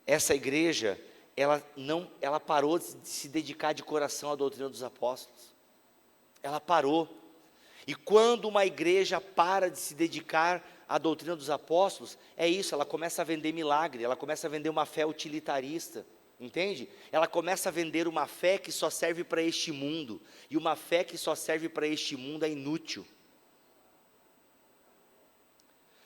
Essa igreja, ela parou de se dedicar de coração à doutrina dos apóstolos. Ela parou. E quando uma igreja para de se dedicar à doutrina dos apóstolos, é isso, ela começa a vender milagre, ela começa a vender uma fé utilitarista. Entende? Ela começa a vender uma fé que só serve para este mundo. E uma fé que só serve para este mundo é inútil.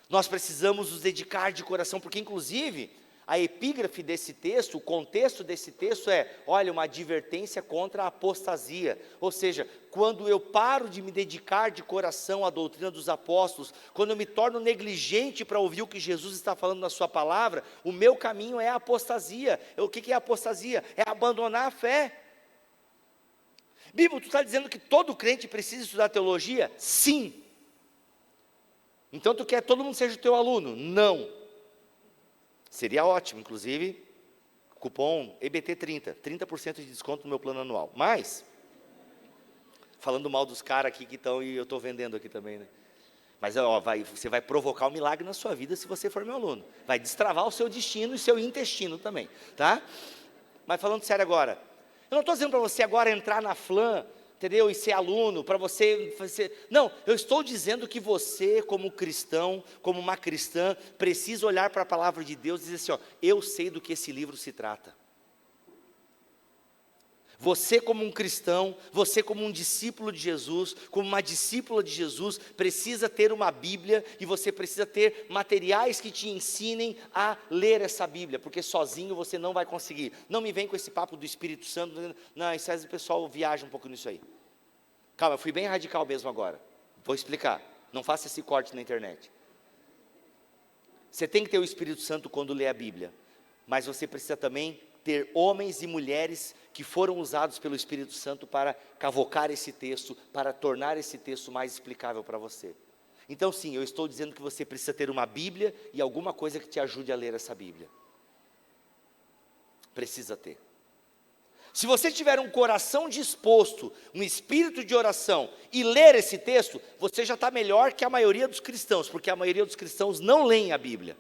Nós precisamos nos dedicar de coração, porque inclusive a epígrafe desse texto, o contexto desse texto é, olha, uma advertência contra a apostasia. Ou seja, quando eu paro de me dedicar de coração à doutrina dos apóstolos, quando eu me torno negligente para ouvir o que Jesus está falando na sua palavra, o meu caminho é a apostasia. O que é a apostasia? É abandonar a fé. Bíblia, tu está dizendo que todo crente precisa estudar teologia? Sim. Então tu quer que todo mundo seja teu aluno? Não. Seria ótimo, inclusive, cupom EBT30, 30% de desconto no meu plano anual. Mas, falando mal dos caras aqui que estão, e eu estou vendendo aqui também, né? Mas você vai provocar um milagre na sua vida se você for meu aluno. Vai destravar o seu destino e seu intestino também, tá? Mas falando sério agora, eu não estou dizendo para você agora entrar na FLAM, entendeu? E ser aluno, para você fazer... Não, eu estou dizendo que você, como cristão, como uma cristã, precisa olhar para a palavra de Deus e dizer assim, ó, eu sei do que esse livro se trata. Você como um cristão, você como um discípulo de Jesus, como uma discípula de Jesus, precisa ter uma Bíblia e você precisa ter materiais que te ensinem a ler essa Bíblia, porque sozinho você não vai conseguir. Não me vem com esse papo do Espírito Santo, não, isso às vezes o pessoal viaja um pouco nisso aí. Calma, eu fui bem radical mesmo agora, vou explicar, não faça esse corte na internet. Você tem que ter o Espírito Santo quando lê a Bíblia, mas você precisa também ter homens e mulheres que foram usados pelo Espírito Santo para cavocar esse texto, para tornar esse texto mais explicável para você. Então sim, eu estou dizendo que você precisa ter uma Bíblia e alguma coisa que te ajude a ler essa Bíblia. Precisa ter. Se você tiver um coração disposto, um espírito de oração e ler esse texto, você já está melhor que a maioria dos cristãos, porque a maioria dos cristãos não leem a Bíblia.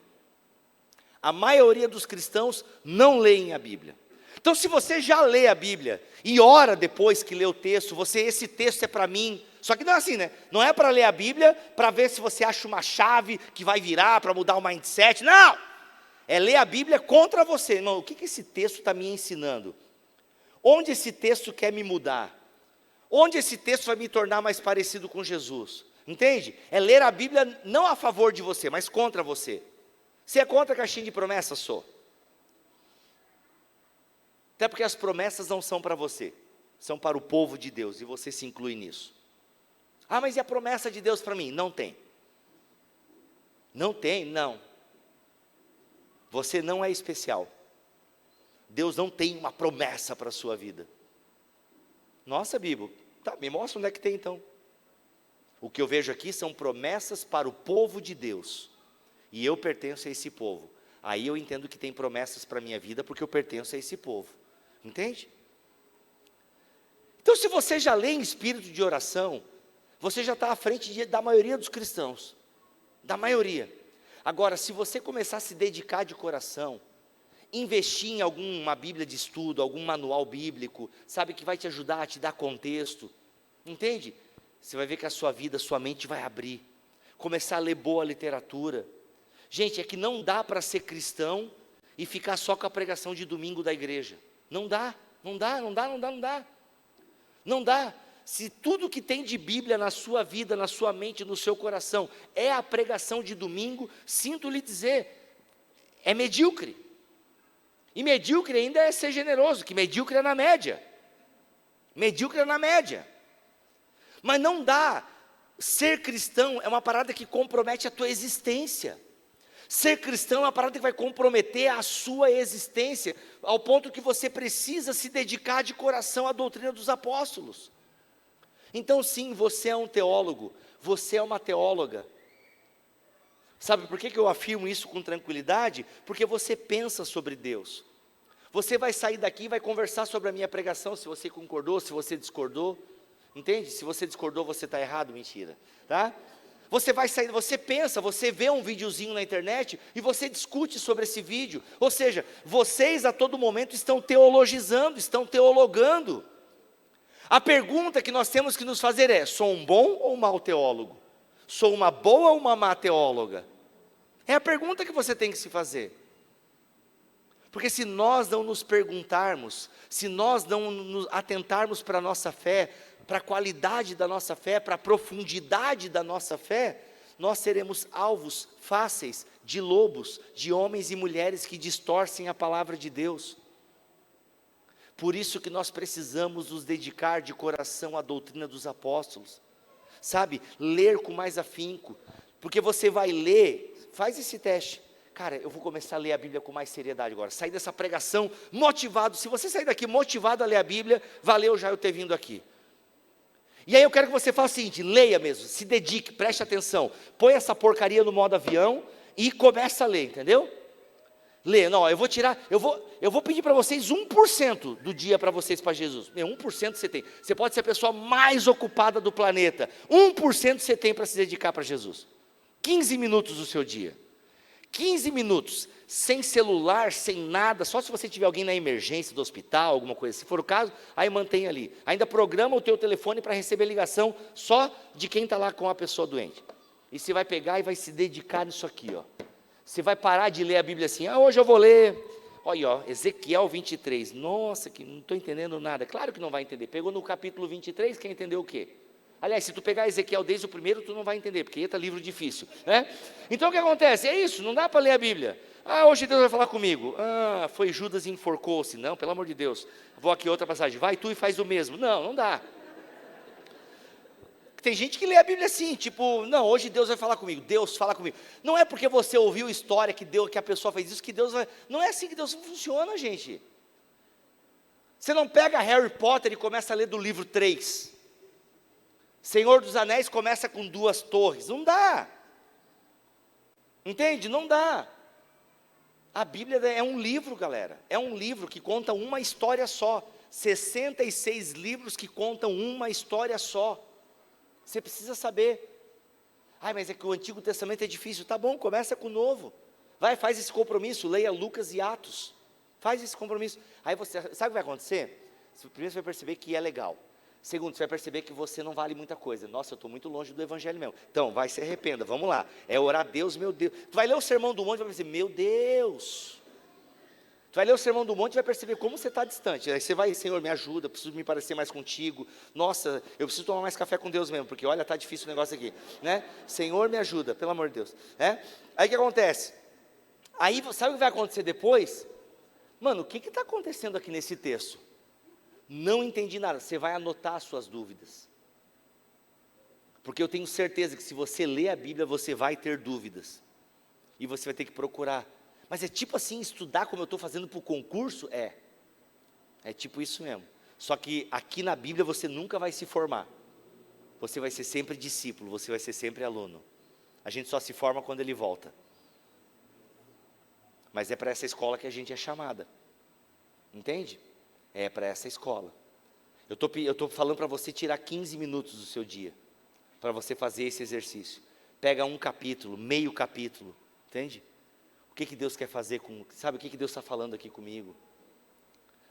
A maioria dos cristãos não leem a Bíblia. Então se você já lê a Bíblia e ora depois que lê o texto, esse texto é para mim. Só que não é assim, né? Não é para ler a Bíblia para ver se você acha uma chave que vai virar para mudar o mindset. Não! É ler a Bíblia contra você. Irmão, o que esse texto está me ensinando? Onde esse texto quer me mudar? Onde esse texto vai me tornar mais parecido com Jesus? Entende? É ler a Bíblia não a favor de você, mas contra você. Você é contra a caixinha de promessas? Sou. Até porque as promessas não são para você, são para o povo de Deus, e você se inclui nisso. Ah, mas e a promessa de Deus para mim? Não tem. Não tem, não. Você não é especial. Deus não tem uma promessa para a sua vida. Nossa, Bíblia, tá, me mostra onde é que tem então. O que eu vejo aqui são promessas para o povo de Deus. E eu pertenço a esse povo. Aí eu entendo que tem promessas para a minha vida, porque eu pertenço a esse povo. Entende? Então, se você já lê em espírito de oração, você já está à frente da maioria dos cristãos. Da maioria. Agora, se você começar a se dedicar de coração, investir em alguma Bíblia de estudo, algum manual bíblico, sabe, que vai te ajudar a te dar contexto, entende? Você vai ver que a sua vida, a sua mente vai abrir, começar a ler boa literatura. Gente, é que não dá para ser cristão e ficar só com a pregação de domingo da igreja. Não dá, não dá, não dá, não dá, não dá. Não dá. Se tudo que tem de Bíblia na sua vida, na sua mente, no seu coração, é a pregação de domingo, sinto lhe dizer, é medíocre. E medíocre ainda é ser generoso, que medíocre é na média. Medíocre é na média. Mas não dá. Ser cristão é uma parada que compromete a tua existência. Ser cristão é uma parada que vai comprometer a sua existência, ao ponto que você precisa se dedicar de coração à doutrina dos apóstolos. Então sim, você é um teólogo, você é uma teóloga. Sabe por que eu afirmo isso com tranquilidade? Porque você pensa sobre Deus. Você vai sair daqui e vai conversar sobre a minha pregação, se você concordou, se você discordou. Entende? Se você discordou, você está errado, mentira. Tá? Você vai sair, você pensa, você vê um videozinho na internet e você discute sobre esse vídeo. Ou seja, vocês a todo momento estão teologizando, estão teologando. A pergunta que nós temos que nos fazer é: sou um bom ou um mau teólogo? Sou uma boa ou uma má teóloga? É a pergunta que você tem que se fazer. Porque se nós não nos perguntarmos, se nós não nos atentarmos para a nossa fé, para a qualidade da nossa fé, para a profundidade da nossa fé, nós seremos alvos fáceis de lobos, de homens e mulheres que distorcem a palavra de Deus. Por isso que nós precisamos nos dedicar de coração à doutrina dos apóstolos, sabe, ler com mais afinco, porque você vai ler, faz esse teste, cara, eu vou começar a ler a Bíblia com mais seriedade agora, sair dessa pregação motivado. Se você sair daqui motivado a ler a Bíblia, valeu já eu ter vindo aqui. E aí eu quero que você faça o seguinte, leia mesmo, se dedique, preste atenção, põe essa porcaria no modo avião e começa a ler, entendeu? Lê, não, eu vou pedir para vocês 1% do dia para vocês para Jesus. 1% você tem. Você pode ser a pessoa mais ocupada do planeta. 1% você tem para se dedicar para Jesus. 15 minutos do seu dia. 15 minutos, sem celular, sem nada, só se você tiver alguém na emergência do hospital, alguma coisa. Se for o caso, aí mantém ali. Ainda programa o teu telefone para receber ligação só de quem está lá com a pessoa doente. E você vai pegar e vai se dedicar nisso aqui, ó. Você vai parar de ler a Bíblia assim, hoje eu vou ler, olha, ó, Ezequiel 23, nossa, que não estou entendendo nada. Claro que não vai entender, pegou no capítulo 23, quer entender o quê? Aliás, se tu pegar Ezequiel desde o primeiro, tu não vai entender, porque está livro difícil, né? Então o que acontece? É isso, não dá para ler a Bíblia. Hoje Deus vai falar comigo. Foi Judas e enforcou-se. Não, pelo amor de Deus. Vou aqui outra passagem, vai tu e faz o mesmo. Não, não dá. Tem gente que lê a Bíblia assim, tipo, não, hoje Deus vai falar comigo, Deus fala comigo. Não é porque você ouviu história que a pessoa fez isso, que Deus vai... Não é assim que Deus funciona, gente. Você não pega Harry Potter e começa a ler do livro 3. Senhor dos Anéis começa com 2 torres. Não dá. Entende? Não dá. A Bíblia é um livro, galera. É um livro que conta uma história só. 66 livros que contam uma história só. Você precisa saber. Mas é que o Antigo Testamento é difícil. Tá bom, começa com o Novo. Vai, faz esse compromisso, leia Lucas e Atos. Faz esse compromisso. Aí você, sabe o que vai acontecer? Primeiro você vai perceber que é legal. Segundo, você vai perceber que você não vale muita coisa. Nossa, eu estou muito longe do Evangelho mesmo. Então, vai, se arrependa, vamos lá. É orar a Deus, meu Deus. Tu vai ler o Sermão do Monte e vai dizer, meu Deus. Tu vai ler o Sermão do Monte e vai perceber como você está distante. Aí você vai, Senhor, me ajuda, preciso me parecer mais contigo. Nossa, eu preciso tomar mais café com Deus mesmo, porque olha, está difícil o negócio aqui, né? Senhor, me ajuda, pelo amor de Deus, né? Aí o que acontece? Aí, sabe o que vai acontecer depois? Mano, o que está acontecendo aqui nesse texto? Não entendi nada. Você vai anotar as suas dúvidas. Porque eu tenho certeza que se você ler a Bíblia, você vai ter dúvidas. E você vai ter que procurar. Mas é tipo assim, estudar como eu estou fazendo para o concurso? É tipo isso mesmo. Só que aqui na Bíblia você nunca vai se formar. Você vai ser sempre discípulo, você vai ser sempre aluno. A gente só se forma quando ele volta. Mas é para essa escola que a gente é chamada. Entende? É para essa escola. Eu estou falando para você tirar 15 minutos do seu dia, para você fazer esse exercício. Pega um capítulo, meio capítulo, entende? O que Deus quer fazer sabe o que Deus está falando aqui comigo?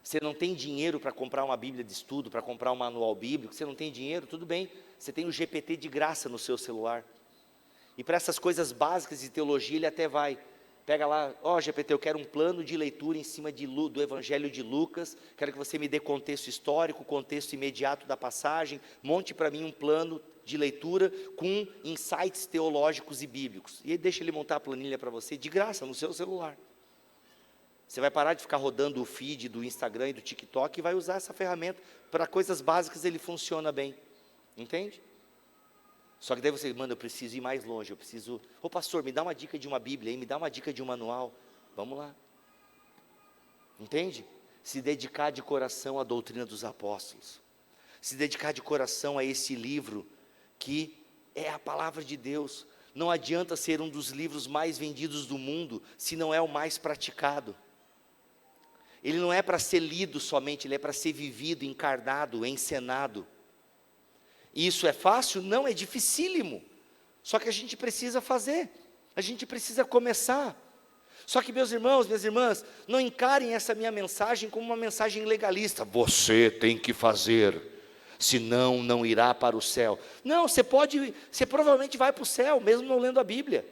Você não tem dinheiro para comprar uma Bíblia de estudo, para comprar um manual bíblico, você não tem dinheiro, tudo bem, você tem o GPT de graça no seu celular. E para essas coisas básicas de teologia ele até vai. Pega lá, GPT, eu quero um plano de leitura em cima do Evangelho de Lucas, quero que você me dê contexto histórico, contexto imediato da passagem, monte para mim um plano de leitura com insights teológicos e bíblicos. E deixa ele montar a planilha para você, de graça, no seu celular. Você vai parar de ficar rodando o feed do Instagram e do TikTok e vai usar essa ferramenta. Para coisas básicas ele funciona bem, entende? Só que daí você, mano, eu preciso ir mais longe, eu preciso... Ô pastor, me dá uma dica de uma Bíblia aí, me dá uma dica de um manual. Vamos lá. Entende? Se dedicar de coração à doutrina dos apóstolos. Se dedicar de coração a esse livro, que é a palavra de Deus. Não adianta ser um dos livros mais vendidos do mundo, se não é o mais praticado. Ele não é para ser lido somente, ele é para ser vivido, encarnado, encenado. E isso é fácil? Não, é dificílimo. Só que a gente precisa fazer, a gente precisa começar. Só que meus irmãos, minhas irmãs, não encarem essa minha mensagem como uma mensagem legalista. Você tem que fazer, senão não irá para o céu. Não, você provavelmente vai para o céu, mesmo não lendo a Bíblia.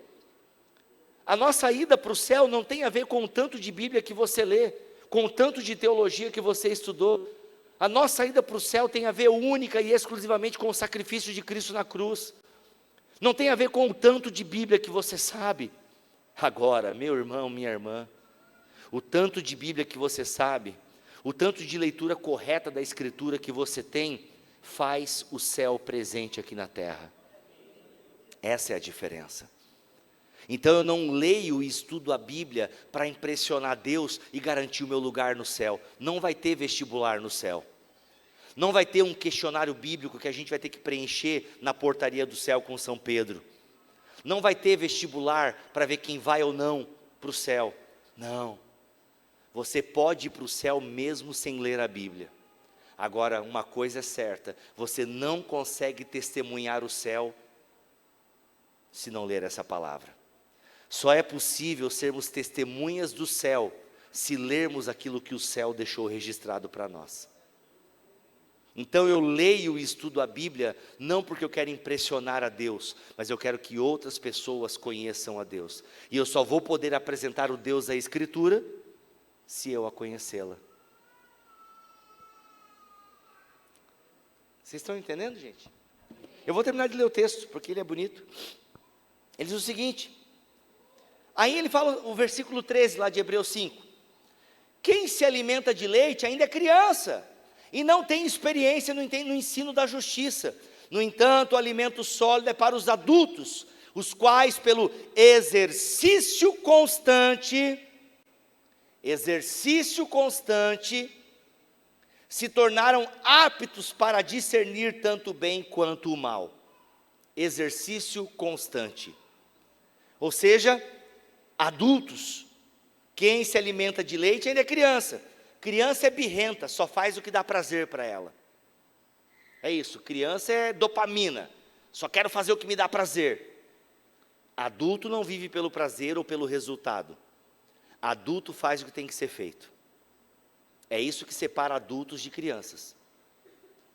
A nossa ida para o céu não tem a ver com o tanto de Bíblia que você lê, com o tanto de teologia que você estudou. A nossa ida para o céu tem a ver única e exclusivamente com o sacrifício de Cristo na cruz. Não tem a ver com o tanto de Bíblia que você sabe. Agora, meu irmão, minha irmã, o tanto de Bíblia que você sabe, o tanto de leitura correta da Escritura que você tem, faz o céu presente aqui na terra. Essa é a diferença. Então eu não leio e estudo a Bíblia para impressionar Deus e garantir o meu lugar no céu. Não vai ter vestibular no céu. Não vai ter um questionário bíblico que a gente vai ter que preencher na portaria do céu com São Pedro. Não vai ter vestibular para ver quem vai ou não para o céu. Não. Você pode ir para o céu mesmo sem ler a Bíblia. Agora, uma coisa é certa, você não consegue testemunhar o céu se não ler essa palavra. Só é possível sermos testemunhas do céu se lermos aquilo que o céu deixou registrado para nós. Então eu leio e estudo a Bíblia, não porque eu quero impressionar a Deus, mas eu quero que outras pessoas conheçam a Deus. E eu só vou poder apresentar o Deus da Escritura, se eu a conhecê-la. Vocês estão entendendo, gente? Eu vou terminar de ler o texto, porque ele é bonito. Ele diz o seguinte, aí ele fala o versículo 13 lá de Hebreus 5. Quem se alimenta de leite ainda é criança, e não tem experiência no ensino da justiça. No entanto, o alimento sólido é para os adultos, os quais pelo exercício constante, se tornaram aptos para discernir tanto o bem quanto o mal. Exercício constante. Ou seja, adultos. Quem se alimenta de leite ainda é criança. Criança é birrenta, só faz o que dá prazer para ela. É isso, criança é dopamina, só quero fazer o que me dá prazer. Adulto não vive pelo prazer ou pelo resultado. Adulto faz o que tem que ser feito. É isso que separa adultos de crianças.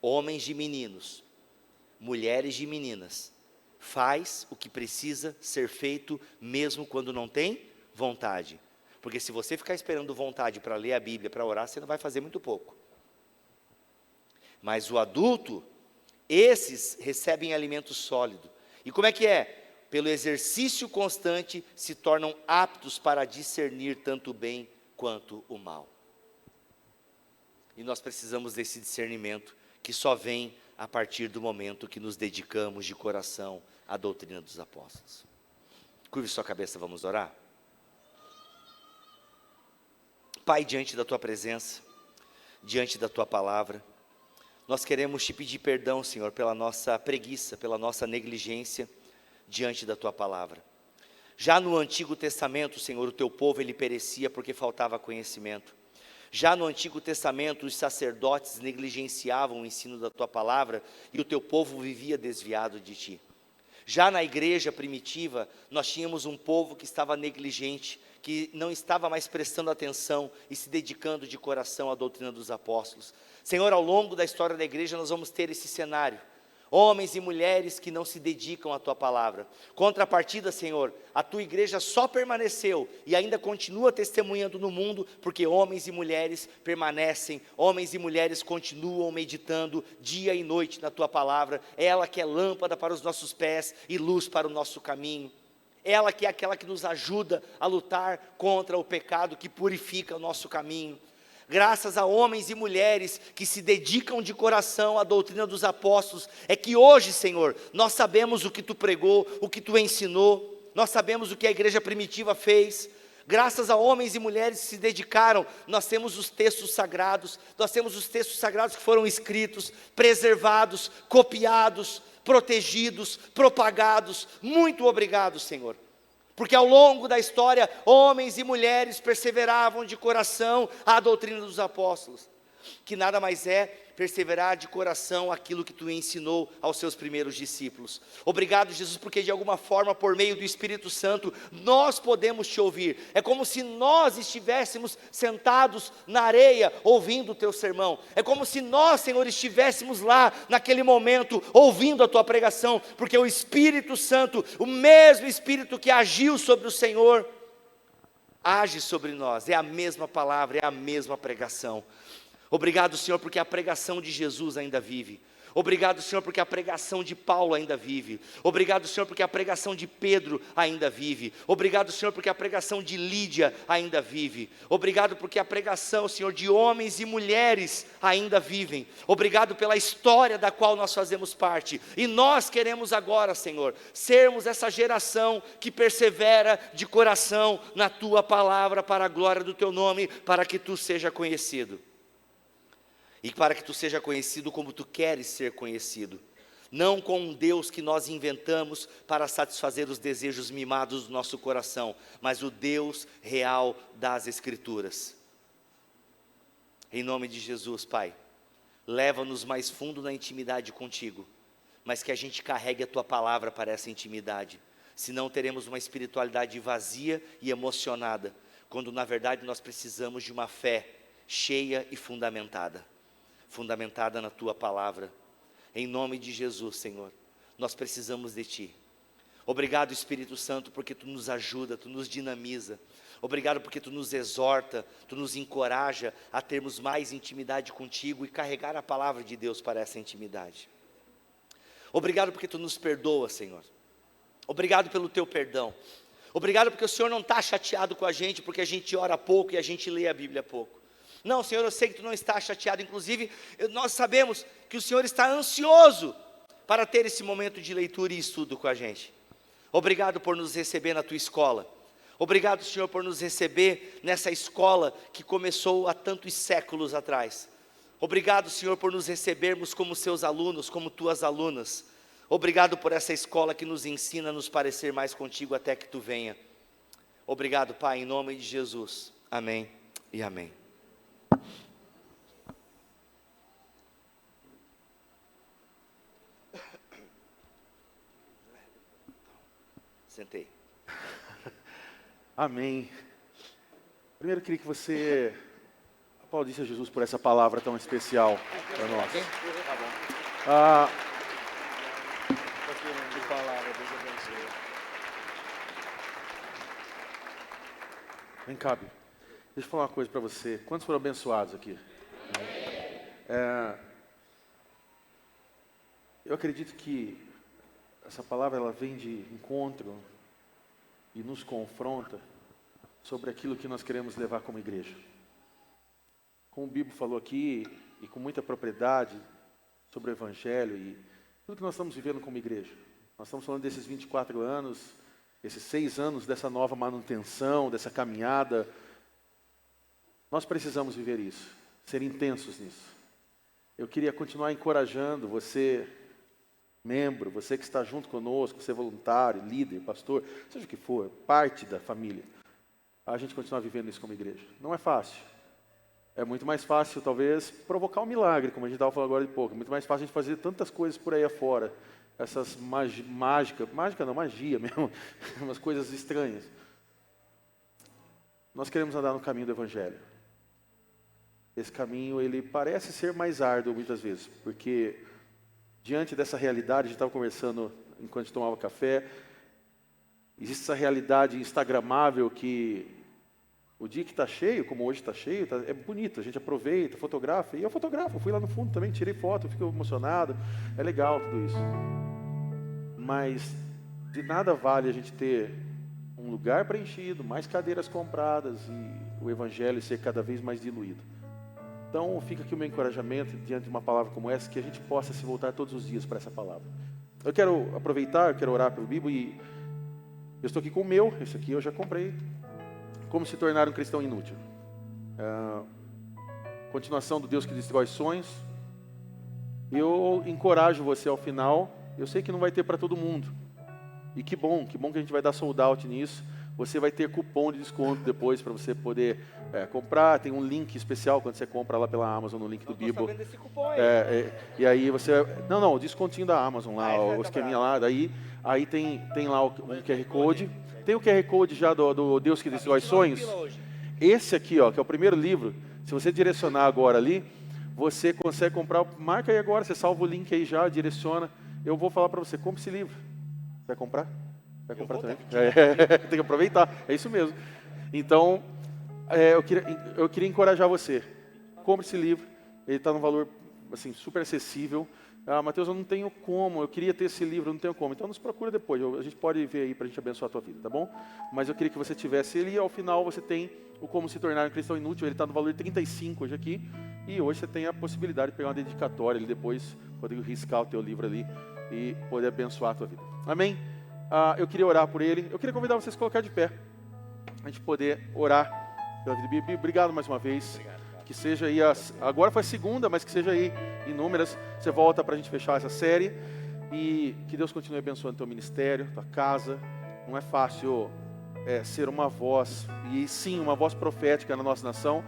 Homens de meninos, mulheres de meninas. Faz o que precisa ser feito, mesmo quando não tem vontade. Porque se você ficar esperando vontade para ler a Bíblia, para orar, você não vai fazer muito pouco. Mas o adulto, esses recebem alimento sólido. E como é que é? Pelo exercício constante, se tornam aptos para discernir tanto o bem quanto o mal. E nós precisamos desse discernimento, que só vem a partir do momento que nos dedicamos de coração à doutrina dos apóstolos. Curve sua cabeça, vamos orar? Pai, diante da Tua presença, diante da Tua palavra, nós queremos Te pedir perdão, Senhor, pela nossa preguiça, pela nossa negligência diante da Tua palavra. Já no Antigo Testamento, Senhor, o Teu povo ele perecia porque faltava conhecimento. Já no Antigo Testamento, os sacerdotes negligenciavam o ensino da Tua palavra e o Teu povo vivia desviado de Ti. Já na igreja primitiva, nós tínhamos um povo que estava negligente, que não estava mais prestando atenção e se dedicando de coração à doutrina dos apóstolos. Senhor, ao longo da história da igreja nós vamos ter esse cenário. Homens e mulheres que não se dedicam à Tua palavra. Contrapartida, Senhor, a Tua igreja só permaneceu e ainda continua testemunhando no mundo, porque homens e mulheres permanecem, homens e mulheres continuam meditando dia e noite na Tua palavra. Ela que é lâmpada para os nossos pés e luz para o nosso caminho. Ela que é aquela que nos ajuda a lutar contra o pecado que purifica o nosso caminho. Graças a homens e mulheres que se dedicam de coração à doutrina dos apóstolos, é que hoje, Senhor, nós sabemos o que Tu pregou, o que Tu ensinou, nós sabemos o que a igreja primitiva fez. Graças a homens e mulheres que se dedicaram, nós temos os textos sagrados, que foram escritos, preservados, copiados, protegidos, propagados. Muito obrigado, Senhor. Porque ao longo da história, homens e mulheres perseveravam de coração à doutrina dos apóstolos, que nada mais é perseverar de coração aquilo que Tu ensinou aos Seus primeiros discípulos. Obrigado, Jesus, porque de alguma forma, por meio do Espírito Santo, nós podemos Te ouvir. É como se nós estivéssemos sentados na areia, ouvindo o Teu sermão. É como se nós, Senhor, estivéssemos lá, naquele momento, ouvindo a Tua pregação, porque o Espírito Santo, o mesmo Espírito que agiu sobre o Senhor, age sobre nós. É a mesma palavra, é a mesma pregação. Obrigado, Senhor, porque a pregação de Jesus ainda vive. Obrigado, Senhor, porque a pregação de Paulo ainda vive. Obrigado, Senhor, porque a pregação de Pedro ainda vive. Obrigado, Senhor, porque a pregação de Lídia ainda vive. Obrigado porque a pregação, Senhor, de homens e mulheres ainda vivem. Obrigado pela história da qual nós fazemos parte. E nós queremos agora, Senhor, sermos essa geração que persevera de coração na Tua palavra para a glória do Teu nome, para que Tu seja conhecido. E para que Tu seja conhecido como Tu queres ser conhecido. Não com um Deus que nós inventamos para satisfazer os desejos mimados do nosso coração, mas o Deus real das Escrituras. Em nome de Jesus, Pai, leva-nos mais fundo na intimidade contigo, mas que a gente carregue a Tua palavra para essa intimidade. Senão teremos uma espiritualidade vazia e emocionada, quando na verdade nós precisamos de uma fé cheia e fundamentada na Tua palavra. Em nome de Jesus, Senhor, nós precisamos de Ti. Obrigado, Espírito Santo, porque Tu nos ajuda, Tu nos dinamiza. Obrigado porque Tu nos exorta, Tu nos encoraja a termos mais intimidade contigo e carregar a palavra de Deus para essa intimidade. Obrigado porque Tu nos perdoa, Senhor. Obrigado pelo Teu perdão. Obrigado porque o Senhor não está chateado com a gente, porque a gente ora pouco e a gente lê a Bíblia pouco. Não, Senhor, eu sei que Tu não está chateado. Inclusive, nós sabemos que o Senhor está ansioso para ter esse momento de leitura e estudo com a gente. Obrigado por nos receber na Tua escola. Obrigado, Senhor, por nos receber nessa escola que começou há tantos séculos atrás. Obrigado, Senhor, por nos recebermos como Seus alunos, como Tuas alunas. Obrigado por essa escola que nos ensina a nos parecer mais contigo até que Tu venha. Obrigado, Pai, em nome de Jesus. Amém e amém. Sentei. Amém. Primeiro eu queria que você aplaudisse a Jesus por essa palavra tão especial para nós. Tá bom. Vem cá, Bi. Deixa eu falar uma coisa para você. Quantos foram abençoados aqui? Eu acredito que essa palavra ela vem de encontro e nos confronta sobre aquilo que nós queremos levar como igreja. Como o Bibo falou aqui, e com muita propriedade, sobre o Evangelho e tudo que nós estamos vivendo como igreja. Nós estamos falando desses 24 anos, esses 6 anos dessa nova manutenção, dessa caminhada. Nós precisamos viver isso, ser intensos nisso. Eu queria continuar encorajando você, membro, você que está junto conosco, você voluntário, líder, pastor, seja o que for, parte da família, a gente continuar vivendo isso como igreja. Não é fácil. É muito mais fácil, talvez, provocar um milagre, como a gente estava falando agora de pouco. É muito mais fácil a gente fazer tantas coisas por aí afora. Essas mágica não, magia mesmo, umas coisas estranhas. Nós queremos andar no caminho do Evangelho. Esse caminho, ele parece ser mais árduo muitas vezes, porque diante dessa realidade, a gente estava conversando enquanto a gente tomava café, existe essa realidade instagramável que o dia que está cheio, como hoje está cheio, é bonito, a gente aproveita, fotografa, e eu fotografo, fui lá no fundo também, tirei foto, fico emocionado, é legal tudo isso. Mas de nada vale a gente ter um lugar preenchido, mais cadeiras compradas e o Evangelho ser cada vez mais diluído. Então fica aqui o meu encorajamento diante de uma palavra como essa, que a gente possa se voltar todos os dias para essa palavra. Eu quero aproveitar, eu quero orar pelo Bibo e eu estou aqui com o meu, esse aqui eu já comprei. Como se tornar um cristão inútil. Continuação do Deus que destrói sonhos. Eu encorajo você ao final. Eu sei que não vai ter para todo mundo. E que bom que a gente vai dar sold out nisso. Você vai ter cupom de desconto depois para você poder comprar. Tem um link especial quando você compra lá pela Amazon, no link do Bibo. Estou sabendo desse cupom aí. E aí você... Não, o descontinho da Amazon lá, o esqueminha lá. Aí tem lá um QR Code. Tem o QR Code já do Deus que destrói sonhos. Esse aqui, ó, que é o primeiro livro. Se você direcionar agora ali, você consegue comprar. Marca aí agora, você salva o link aí já, direciona. Eu vou falar para você, compre esse livro. Vai comprar? Vai comprar também? Tem que aproveitar, é isso mesmo. Então, eu queria encorajar você. Compre esse livro, ele está num valor assim, super acessível. Mateus, eu não tenho como, eu queria ter esse livro, eu não tenho como. Então nos procura depois, a gente pode ver aí para a gente abençoar a tua vida, tá bom? Mas eu queria que você tivesse ele e ao final você tem o Como Se Tornar um Cristão Inútil, ele está no valor 35 hoje aqui. E hoje você tem a possibilidade de pegar uma dedicatória, ele depois poder riscar o teu livro ali e poder abençoar a tua vida. Amém? Eu queria orar por ele, eu queria convidar vocês a colocar de pé, a gente poder orar pela vida. Bibi, obrigado mais uma vez. Obrigado. Que seja aí, agora foi a segunda, mas que seja aí inúmeras. Você volta para a gente fechar essa série. E que Deus continue abençoando teu ministério, tua casa. Não é fácil ser uma voz, e sim, uma voz profética na nossa nação,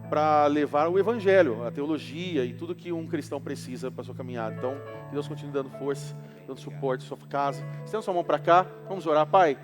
para levar o Evangelho, a teologia e tudo que um cristão precisa para a sua caminhada. Então, que Deus continue dando força, dando suporte à sua casa. Estenda sua mão para cá, vamos orar. Pai,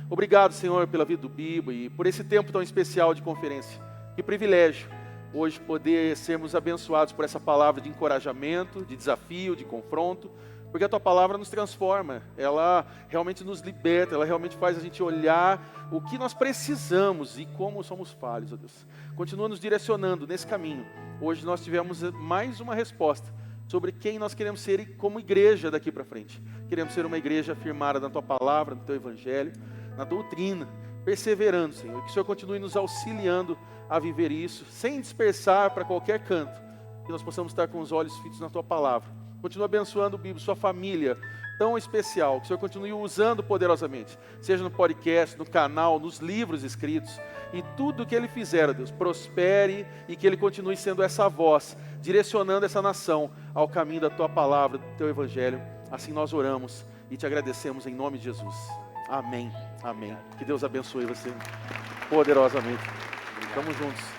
obrigado, Senhor, pela vida do Bibo e por esse tempo tão especial de conferência. Que privilégio hoje poder sermos abençoados por essa palavra de encorajamento, de desafio, de confronto, porque a Tua palavra nos transforma, ela realmente nos liberta, ela realmente faz a gente olhar o que nós precisamos e como somos falhos, ó Deus. Continua nos direcionando nesse caminho. Hoje nós tivemos mais uma resposta sobre quem nós queremos ser como igreja daqui para frente. Queremos ser uma igreja firmada na Tua palavra, no Teu Evangelho, na doutrina, perseverando, Senhor, que o Senhor continue nos auxiliando a viver isso, sem dispersar para qualquer canto, que nós possamos estar com os olhos fitos na Tua palavra. Continua abençoando o Bibo, sua família tão especial, que o Senhor continue usando poderosamente, seja no podcast, no canal, nos livros escritos, e tudo que ele fizer, Deus, prospere e que ele continue sendo essa voz, direcionando essa nação ao caminho da Tua palavra, do Teu Evangelho. Assim nós oramos e Te agradecemos em nome de Jesus. Amém. Amém. Que Deus abençoe você poderosamente. Estamos juntos.